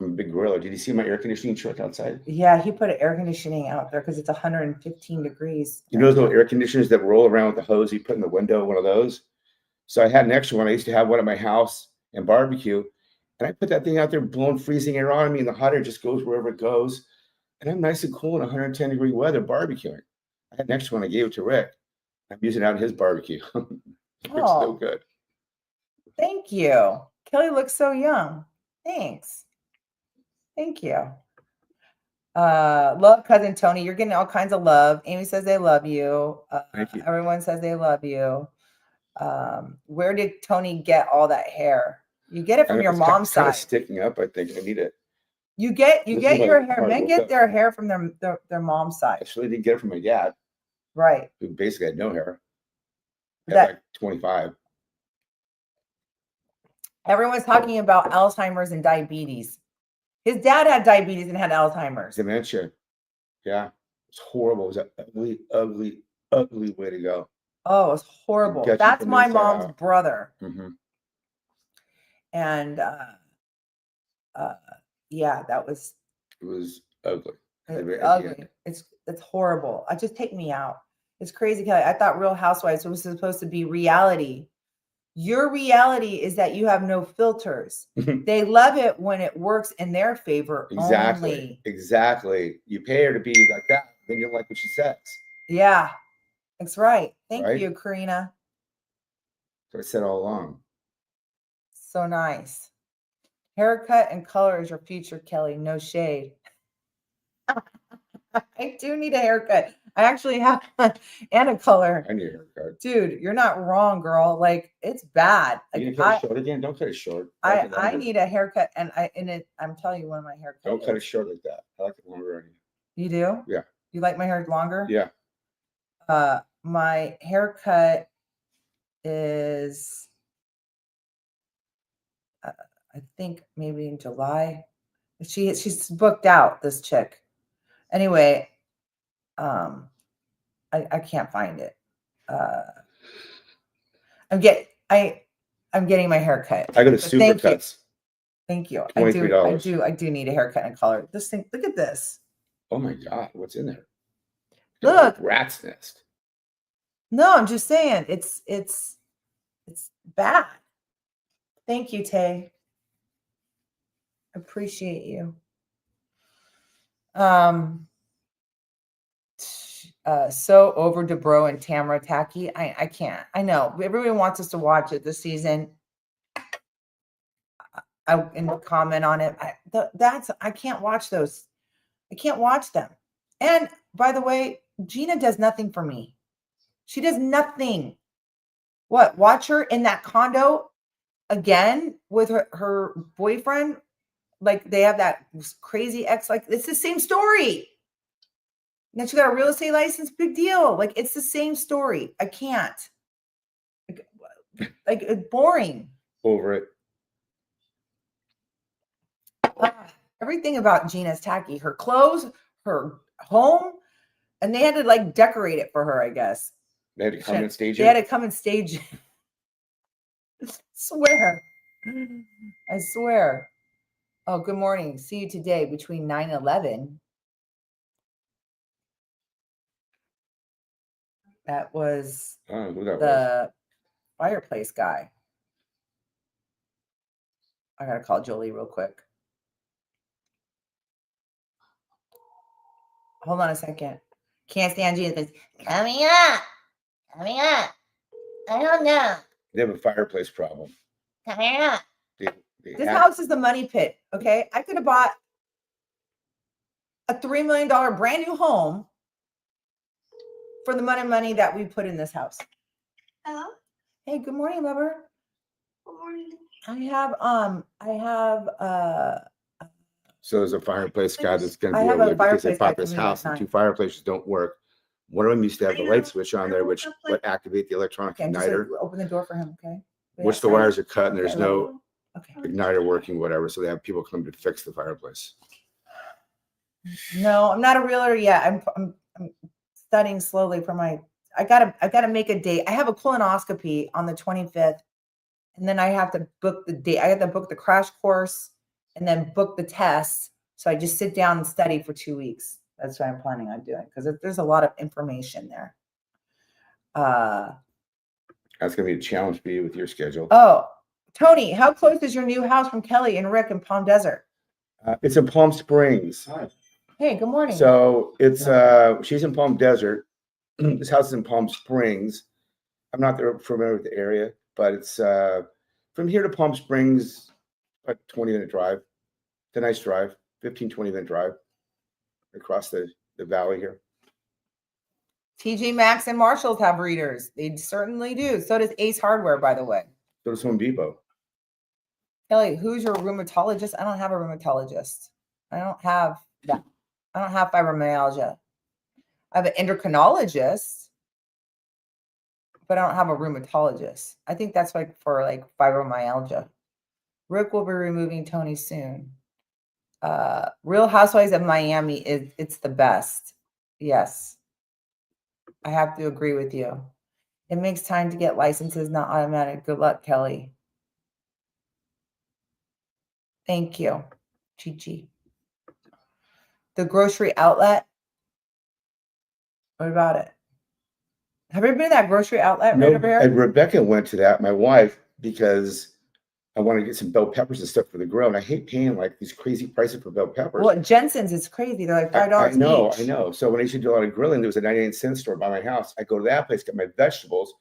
I'm a big griller. Did you see my air conditioning truck outside? Yeah, he put air conditioning out there because it's 115 degrees. You know those little air conditioners that roll around with the hose you put in the window, one of those? So I had an extra one. I used to have one at my house and barbecue. And I put that thing out there blowing freezing air on me, and the hot air just goes wherever it goes. And I'm nice and cool in 110-degree weather barbecuing. I had an extra one. I gave it to Rick. I'm using it out in his barbecue. It's so good. Thank you. Kelly looks so young. Thanks. Thank you. Love cousin Tony. You're getting all kinds of love. Amy says they love you. Thank you. Everyone says they love you. Where did Tony get all that hair? You get it from your mom's kind of side. sticking up. I think I need it. You get This is your like hair. how I Men woke get up. their hair from their mom's side. Actually, I didn't get it from my dad, Right. who basically had no hair. Had That like 25. everyone's talking about Alzheimer's and diabetes. His dad had diabetes and had Alzheimer's. Dementia. Yeah. It's horrible. It was an ugly, ugly, ugly way to go. Oh, it was horrible. Get you That's from my inside mom's out. brother. Mm-hmm. And yeah, that was It was ugly. ugly. It's horrible. Just take me out. It's crazy, Kelly. I thought Real Housewives was supposed to be reality. Your reality is that you have no filters. They love it when it works in their favor. Exactly. Only. Exactly. You pay her to be like that, then you like what she says. Yeah, that's right. Thank Right? you, Karina. So I said all along. So nice. Haircut and color is your future, Kelly. No shade. I do need a haircut. I actually have and a color. I need a haircut. Dude, you're not wrong, girl. Like, it's bad. You Like, gonna cut it short again? Don't cut it short. I need a haircut, and I'm telling you, one of my haircuts. Don't cut it short like that. I like it longer on you. You do? Yeah. You like my hair longer? Yeah. My haircut is I think maybe in July. She's booked out, this chick. Anyway, I can't find it. I'm getting my haircut. I go to Supercuts. Thank you. $23. I do need a haircut and color. This thing, look at this. Oh my God, what's in there? Look. Rat's nest. No, I'm just saying it's bad. Thank you, Tay. Appreciate you. So over Debro and Tamara Tacky. I can't. I know everyone wants us to watch it this season. And comment on it. I can't watch those. I can't watch them. And by the way, Gina does nothing for me. She does nothing. What? Watch her in that condo again with her boyfriend. Like, they have that crazy ex. Like, it's the same story. And then she got a real estate license. Big deal. Like, it's the same story. I can't. Like it's boring. Over it. Everything about Gina's tacky. Her clothes, her home, and they had to like decorate it for her, I guess. They had to come and stage it? They had to come and stage it. Swear. I swear. Oh, good morning. See you today between 9 and 11. That was the fireplace guy. I got to call Jolie real quick. Hold on a second. Can't stand Gina's coming up. Coming up. I don't know. They have a fireplace problem. Coming up. This house is the money pit. Okay. I could have bought a $3 million brand new home for the money that we put in this house. Hello. Hey, good morning, lover. Good morning. I have So there's a fireplace guy that's going to I be have over a there because they fireplace guy bought this coming house and at 2 fireplaces don't work. One of them used to have the I light know. switch on there, which would activate the electronic okay, I'm just igniter. gonna open the door for him, okay? Which the wires are cut and there's Okay. no Okay. igniter working, whatever. So they have people come to fix the fireplace. No, I'm not a realtor yet. I'm studying slowly for my I gotta make a date. I have a colonoscopy on the 25th, and then I have to book the date. I have to book the crash course and then book the tests. So I just sit down and study for 2 weeks. That's what I'm planning on doing because there's a lot of information there. That's going to be a challenge for you with your schedule. Oh, Tony, how close is your new house from Kelly and Rick in Palm Desert? It's in Palm Springs. Hey, good morning. So it's she's in Palm Desert. This house is in Palm Springs. I'm not familiar with the area, but it's from here to Palm Springs, like 20-minute drive. It's a nice drive, 15-20-minute drive across the valley here. TJ Maxx and Marshalls have readers. They certainly do. So does Ace Hardware, by the way. So does Home Depot. Kelly, who's your rheumatologist? I don't have a rheumatologist. I don't have that. I don't have fibromyalgia. I have an endocrinologist, but I don't have a rheumatologist. I think that's like for like fibromyalgia. Rick will be removing Tony soon. Real Housewives of Miami it's the best. Yes. I have to agree with you. It makes time to get licenses, not automatic. Good luck, Kelly. Thank you, Chi. The grocery outlet. What about it? Have you ever been to that grocery outlet right No, over here? and Rebecca went to that, my wife, because I want to get some bell peppers and stuff for the grill. And I hate paying like these crazy prices for bell peppers. Well, Jensen's is crazy. They're like $5 I each. know. So when I used to do a lot of grilling, there was a 99-cent store by my house. I go to that place, get my vegetables,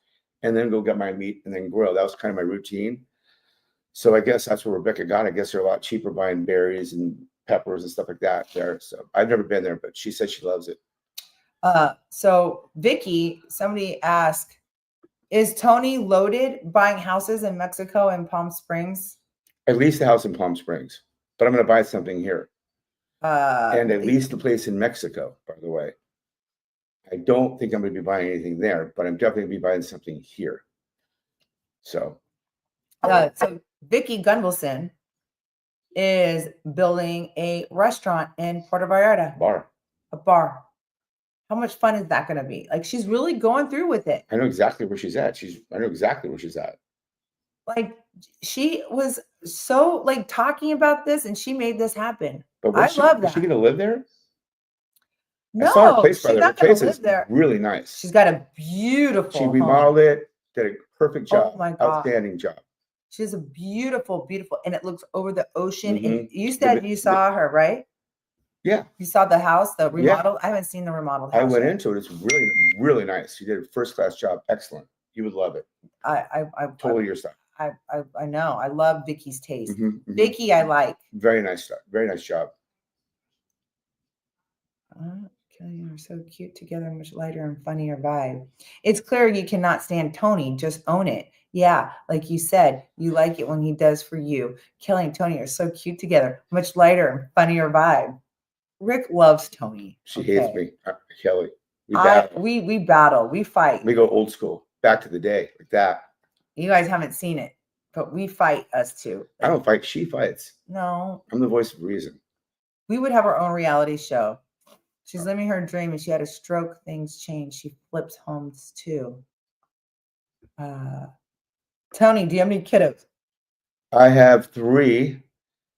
and then go get my meat and then grill. That was kind of my routine. So I guess that's where Rebecca got. I guess they're a lot cheaper buying berries and peppers and stuff like that there. So I've never been there, but she said she loves it. So Vicky, somebody asked, is Tony loaded buying houses in Mexico and Palm Springs? At least the house in Palm Springs, but I'm going to buy something here. And at he- least the place in Mexico, by the way. I don't think I'm going to be buying anything there, but I'm definitely going to be buying something here. So Vicky Gunvalson is building a restaurant in Puerto Vallarta, bar. a bar. How much fun is that going to be? Like, she's really going through with it. I know exactly where she's at. I know exactly where she's at. Like, she was so like talking about this, and she made this happen. But I love that. Is she going to live there? No, I saw her place, by she's the way. Her not going place to live is there. really nice. She's got a beautiful She home. remodeled it, did a perfect job. Oh my God. Outstanding job. She has a beautiful, and it looks over the ocean. And Mhm. you said you saw her, right? Yeah. You saw the house, the Yeah. remodel. I haven't seen the remodeled house. I went yet. into it. It's really, really nice. She did a first-class job. Excellent. You would love it. I Totally your style. I know. I love Vicky's taste. Mhm, mhm. Vicky, I like. Very nice stuff. Very nice job. Kelly, you're so cute together, much lighter and funnier vibe. It's clear you cannot stand Tony. Just own it. Yeah, like you said, you like it when he does for you. Kelly and Tony are so cute together, much lighter and funnier vibe. Rick loves Tony. She hates me, Kelly. We we battle. We fight. We go old school, back to the day, like that. You guys haven't seen it, but we fight us too. I don't fight. She fights. No. I'm the voice of reason. We would have our own reality show. She's living her dream and she had a stroke. Things change. She flips homes too. Tony, do you have any kiddos? I have 3.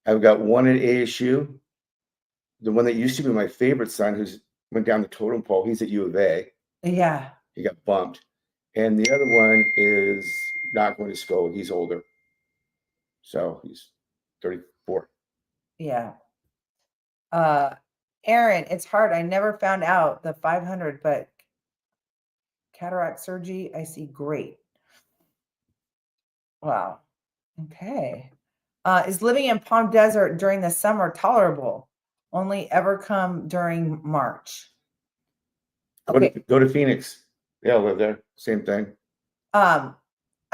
I've got one at ASU. The one that used to be my favorite son, who's went down the totem pole. He's at U of A. Yeah. He got bumped. And the other one is not going to school. He's older. So he's 34. Yeah. Aaron, it's hard. I never found out the 500, but cataract surgery, I see great. Wow. Okay. Is living in Palm Desert during the summer tolerable? Only ever come during March. Okay. Go to Phoenix. Yeah, live there. Same thing. I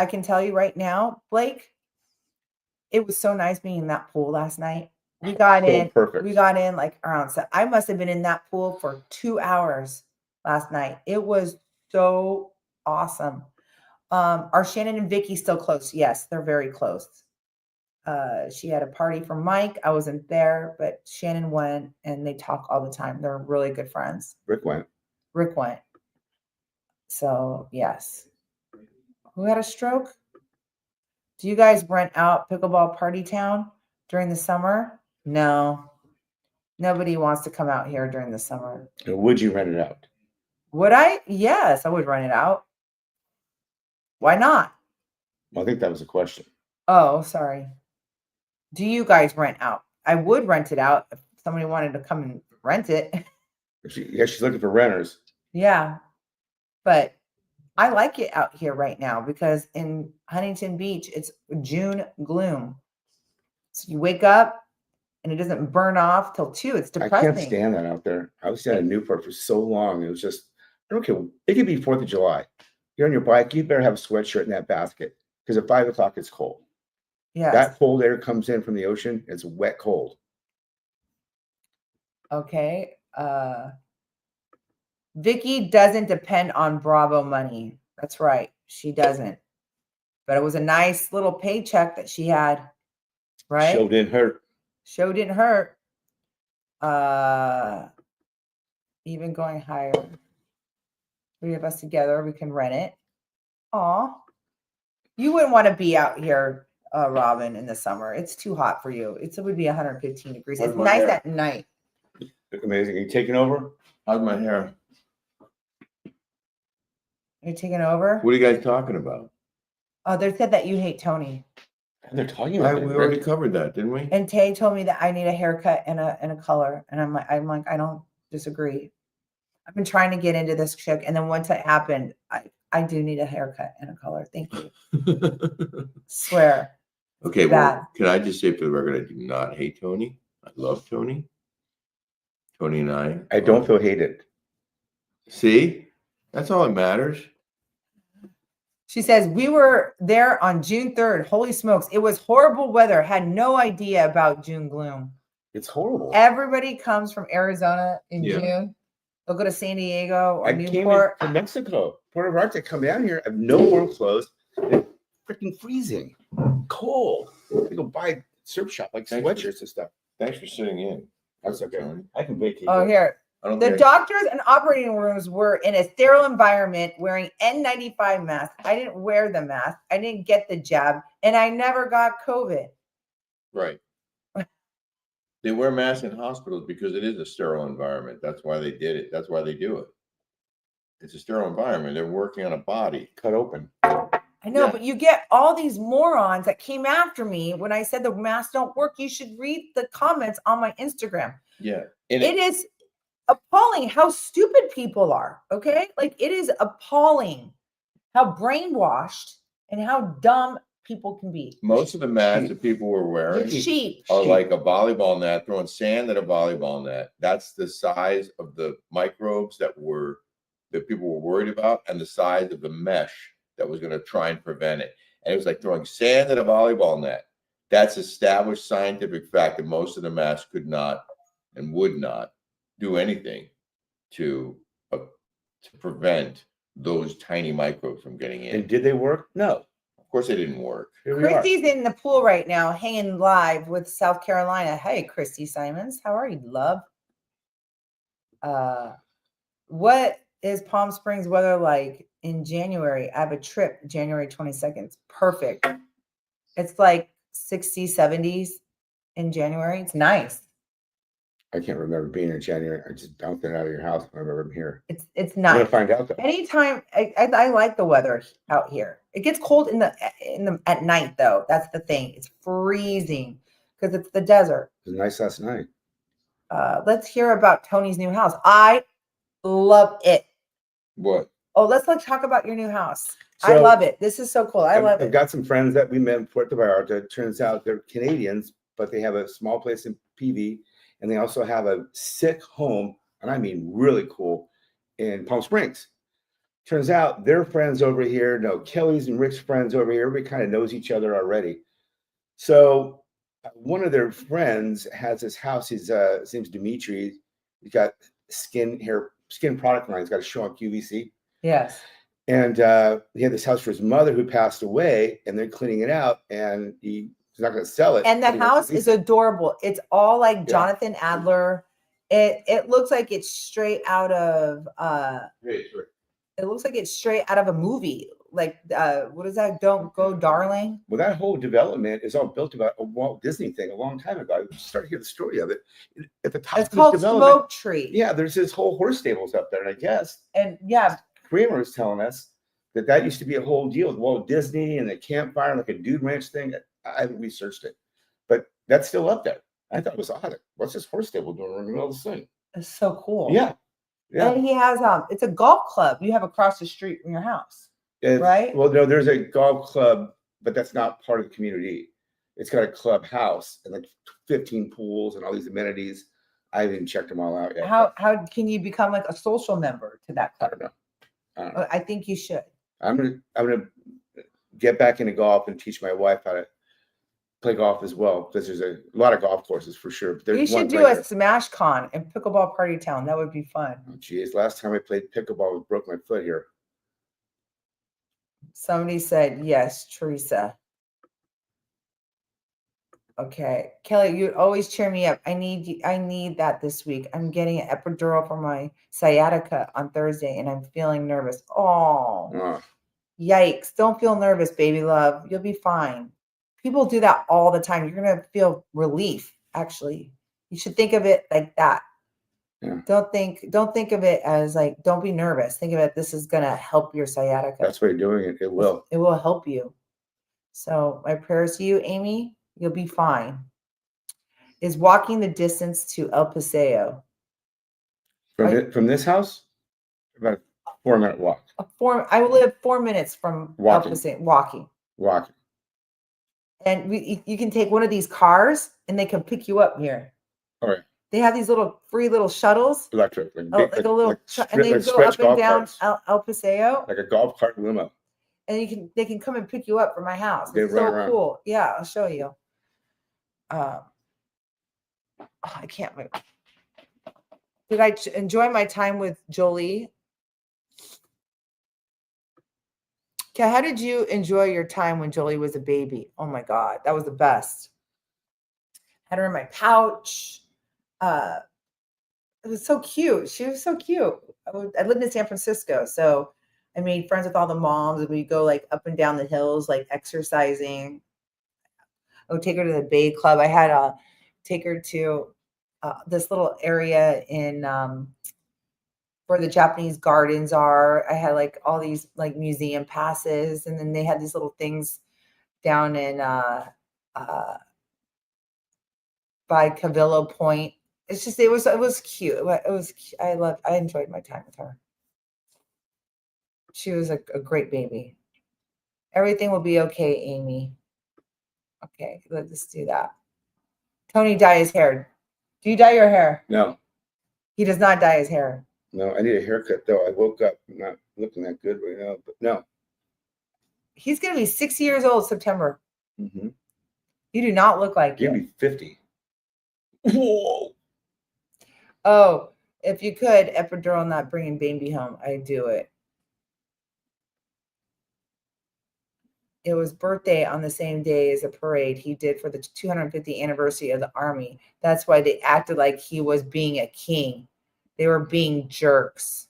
can tell you right now, Blake, it was so nice being in that pool last night. We got in. Perfect. We got in like around. So I must have been in that pool for 2 hours last night. It was so awesome. Are Shannon and Vicky still close? Yes, they're very close. She had a party for Mike. I wasn't there, but Shannon went and they talk all the time. They're really good friends. Rick went. So yes. Who had a stroke? Do you guys rent out Pickleball Party Town during the summer? No. Nobody wants to come out here during the summer. And would you rent it out? Would I? Yes, I would rent it out. Why not? Well, I think that was a question. Oh, sorry. Do you guys rent out? I would rent it out if somebody wanted to come and rent it. She's looking for renters. Yeah. But I like it out here right now because in Huntington Beach, it's June gloom. So you wake up and it doesn't burn off till 2. It's depressing. I can't stand that out there. I was down in Newport for so long. It was just, I don't care. It could be 4th of July. You're on your bike. You better have a sweatshirt in that basket because at 5 o'clock it's cold. Yes. That cold air comes in from the ocean. It's wet cold. Okay. Vicky doesn't depend on Bravo money. That's right. She doesn't. But it was a nice little paycheck that she had. Right? Show didn't hurt. Show didn't hurt. Even going higher. 3 of us together, we can rent it. Aw. You wouldn't want to be out here, Robin, in the summer. It's too hot for you. It would be 115 degrees. How's It's my nice hair? at night. Look amazing. Are you taking over? How's my hair? You're taking over? What are you guys talking about? Oh, they said that you hate Tony. And they're talking about that. We already covered that, didn't we? And Tay told me that I need a haircut and a color. And I'm like, I don't disagree. I've been trying to get into this chick. And then once it happened, I do need a haircut and a color. Thank you. Swear. Okay, Bad. well, can I just say for the record, I do not hate Tony. I love Tony. Tony and I don't feel hated. See? That's all that matters. She says, we were there on June 3rd. Holy smokes. It was horrible weather. Had no idea about June gloom. It's horrible. Everybody comes from Arizona in Yeah. June. They'll go to San Diego or I came in Newport. from Mexico, Puerto Vallarta, come down here. I have no warm clothes. It's freaking freezing, cold. I go buy surf shop like Thank you. sweatshirts and stuff. Thanks for sitting in. That's okay. Tony. I can vacate. Oh, here. I don't The think doctors and operating rooms were in a sterile environment wearing N95 masks. I didn't wear the mask. I didn't get the jab, and I never got COVID. right. They wear masks in hospitals because it is a sterile environment. That's why they did it. That's why they do it. It's a sterile environment. They're working on a body. Cut open. I know, Yeah. but you get all these morons that came after me when I said the masks don't work. You should read the comments on my Instagram. Yeah. And It is appalling how stupid people are. Okay. Like it is appalling how brainwashed and how dumb people can be. most of the masks that people were wearing It's cheap. are like a volleyball net, throwing sand at a volleyball net. That's the size of the microbes that people were worried about, and the size of the mesh that was going to try and prevent it. And it was like throwing sand at a volleyball net. That's established scientific fact that most of the masks could not and would not do anything to prevent those tiny microbes from getting in. And did they work? No. Of course, they didn't work. Here we are. Christy's in the pool right now, hanging live with South Carolina. Hey, Christy Simons, how are you, love? What is Palm Springs weather like in January? I have a trip January 22nd. Perfect. It's like 60s, 70s in January. It's nice. I can't remember being in January. I just bounced it out of your house whenever I'm here. It's I'm gonna nice. find out though. Anytime I like the weather out here. It gets cold at night though. That's the thing. It's freezing because it's the desert. It was nice last night. Let's hear about Tony's new house. I love it. What? Oh, let's talk about your new house. I So, love it. This is so cool. I love I've it. got some friends that we met in Puerto Vallarta. Turns out they're Canadians, but they have a small place in PV, and they also have a sick home, and I mean really cool, in Palm Springs. Turns out their friends over here know Kelly's and Rick's friends over here. Everybody kind of knows each other already. So one of their friends has this house. His name's Dimitri. He's got skin product line. He's got a show on QVC. Yes. And he had this house for his mother who passed away, and they're cleaning it out, and he's not going to sell it. And the but he wants house to lease is adorable. It's all like Yeah. Jonathan Adler. It looks like it's straight out of Hey, sure. it looks like it's straight out of a movie. Like what is that? Don't Go Darling. Well, that whole development is all built about a Walt Disney thing a long time ago. I started to hear the story of it. At the top It's of called this development, Smoke Tree. yeah, there's this whole horse stables up there, and I guess And yeah, Kramer was telling us that used to be a whole deal with Walt Disney and the campfire, like a dude ranch thing. I haven't researched it, but that's still up there. I thought it was odd. What's this horse stable doing in the middle of the thing? it's so cool. Yeah, yeah. And he has it's a golf club you have across the street from your house. Right? Well, no, there's a golf club, but that's not part of the community. It's got a clubhouse and like 15 pools and all these amenities. I haven't even checked them all out yet. How can you become like a social member to that I club? don't know. I think you should. I'm gonna get back into golf and teach my wife how to play golf as well because there's a lot of golf courses for sure. But there's We one should do right a there. Smash Con in Pickleball Party Town. That would be fun. Oh, geez, last time I played pickleball, I broke my foot here. Somebody said yes, Teresa. Okay, Kelly, you always cheer me up. I need that this week. I'm getting an epidural for my sciatica on Thursday, and I'm feeling nervous. Oh, Oh, yikes! Don't feel nervous, baby love. You'll be fine. People do that all the time. You're gonna feel relief. Actually, you should think of it like that. Yeah. Don't think of it as like, don't be nervous. Think of it, this is gonna help your sciatica. that's why you're doing it. It will. It will help you. So my prayers to you, Amy, you'll be fine. Is walking the distance to El Paseo. From this house, about a 4-minute walk. I live 4 minutes from Walking. El Paseo, walking. Walking. And you can take one of these cars and they can pick you up here. All right. They have these free little shuttles. Electric. And they go stretch up and golf down carts. El Paseo. Like a golf cart limo. And they can come and pick you up from my house. They It's run so around. cool. Yeah, I'll show you. I can't wait. Did I enjoy my time with Jolie? Okay, how did you enjoy your time when Jolie was a baby? Oh my God, that was the best. Had her in my pouch. It was so cute. She was so cute. I lived in San Francisco, so I made friends with all the moms, and we go like up and down the hills, like exercising. I would take her to the Bay Club. I had to take her to this little area in where the Japanese gardens are. I had like all these like museum passes, and then they had these little things down in by Cavillo Point. It's just it was cute. I enjoyed my time with her. She was a great baby. Everything will be okay, Amy. Okay, let's do that. Tony dye his hair. Do you dye your hair? No. He does not dye his hair. No, I need a haircut though. I woke up not looking that good right now, but no. He's going to be 6 years old September. Mm-hmm. You do not look like Give it. me 50. Whoa. Oh, if you could, epidural not bringing baby home, I'd do it. It was birthday on the same day as a parade he did for the 250th anniversary of the Army. That's why they acted like he was being a king. They were being jerks.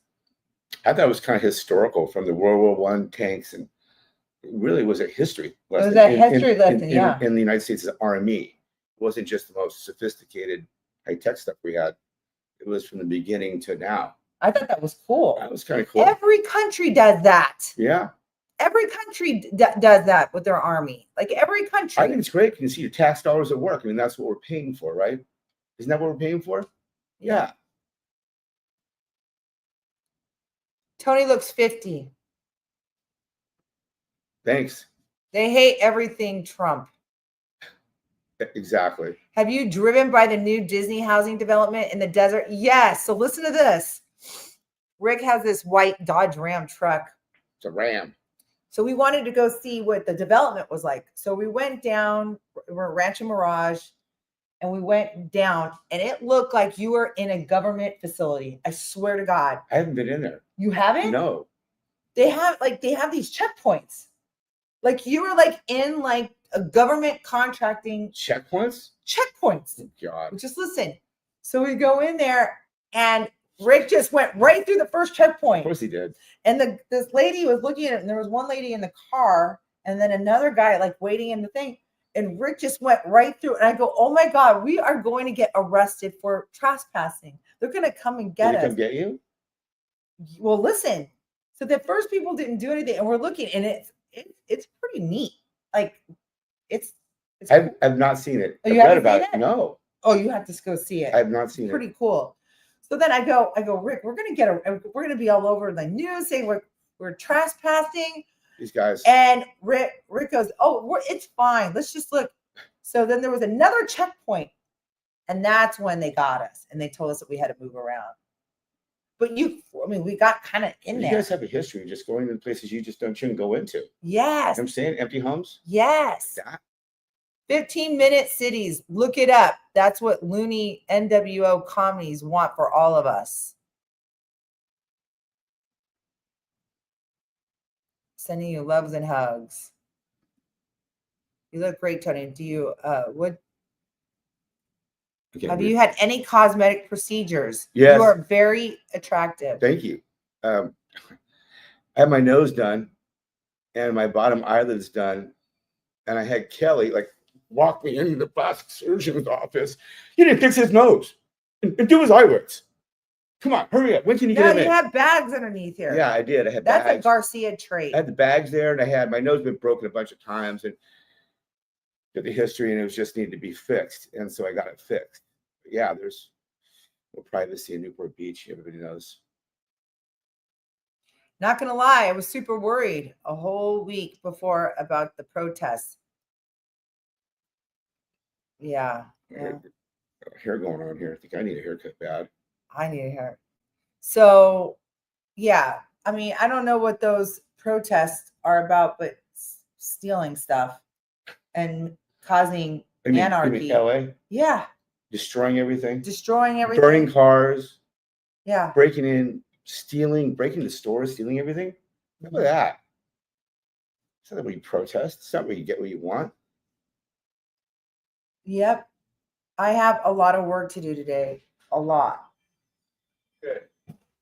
I thought it was kind of historical from the World War I tanks, and it really was a history lesson. It was a history lesson, yeah. In the United States Army. It wasn't just the most sophisticated high-tech stuff we had. It was from the beginning to now. I thought that was cool. That was kind of cool. Every country does that. Yeah. Every country does that with their army. Like every country. I think it's great. You can see your tax dollars at work. I mean, that's what we're paying for, right? Isn't that what we're paying for? Yeah. Tony looks 50. Thanks. They hate everything Trump. Exactly. Have you driven by the new Disney housing development in the desert? Yes. So listen to this. Rick has this white Dodge Ram truck. It's a Ram. So we wanted to go see what the development was like. So we went down, we're at Rancho Mirage, and we went down, and it looked like you were in a government facility. I swear to God. I haven't been in there. You haven't? No. They have these checkpoints. Like you were like in like a government contracting Checkpoints? checkpoints. Oh, God. Just listen. So we go in there, and Rick just went right through the first checkpoint. Of course he did. And this lady was looking at it, and there was one lady in the car, and then another guy like waiting in the thing. And Rick just went right through. And I go, oh my God, we are going to get arrested for trespassing. They're going to come and get Did us. he come get you? Well, listen. So the first people didn't do anything, and we're looking, and it's pretty neat. Like it's I've not seen it. Oh, I've you read haven't about seen it. it? No. Oh, you have to go see it. I have not seen Pretty it. cool. So then I go, Rick, we're gonna be all over the news saying we're trespassing. These guys. And Rick goes, oh, it's fine. Let's just look. So then there was another checkpoint, and that's when they got us, and they told us that we had to move around. But we got kind of in you there. guys have a history of just going to places you just shouldn't go into. You know Yes. what I'm saying? Empty homes. Yes. That 15-minute cities. Look it up. That's what loony NWO commies want for all of us. Sending you loves and hugs. You look great, Tony. Do you have you had any cosmetic procedures? Yes. You are very attractive. Thank you. I had my nose done and my bottom eyelids done. And I had Kelly like walk me into the plastic surgeon's office. He didn't fix his nose and do his eyelids. Come on, hurry up. When can you get him in? You have bags underneath here. Yeah, I did. I had That's bags. a Garcia trait. I had the bags there, and I had my nose been broken a bunch of times, and did the history, and it was just needed to be fixed, and so I got it fixed. But yeah, there's no privacy in Newport Beach. Everybody knows. Not gonna lie, I was super worried a whole week before about the protests. Yeah. Hair going on here. I think I need a haircut bad. I need a hair. So, yeah. I mean, I don't know what those protests are about, but stealing stuff and causing anarchy. You mean LA? Yeah. Destroying everything. Destroying everything. Burning cars. Yeah. Breaking in, stealing, breaking the stores, stealing everything. Look at that. It's not what you protest. It's not where you get what you want. Yep. I have a lot of work to do today. A lot. Good.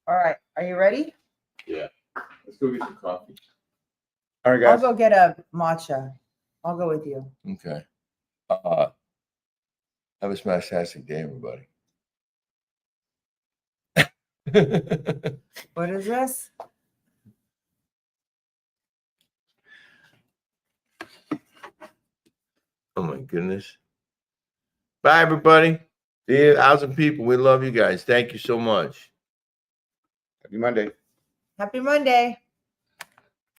All right. Are you ready? Yeah. Let's go get some coffee. All right, guys. I'll go get a matcha. I'll go with you. Okay. Have a smash-tastic day, everybody. What is this? Oh my goodness. Bye, everybody. 1,000 people. We love you guys. Thank you so much. Happy Monday. Happy Monday.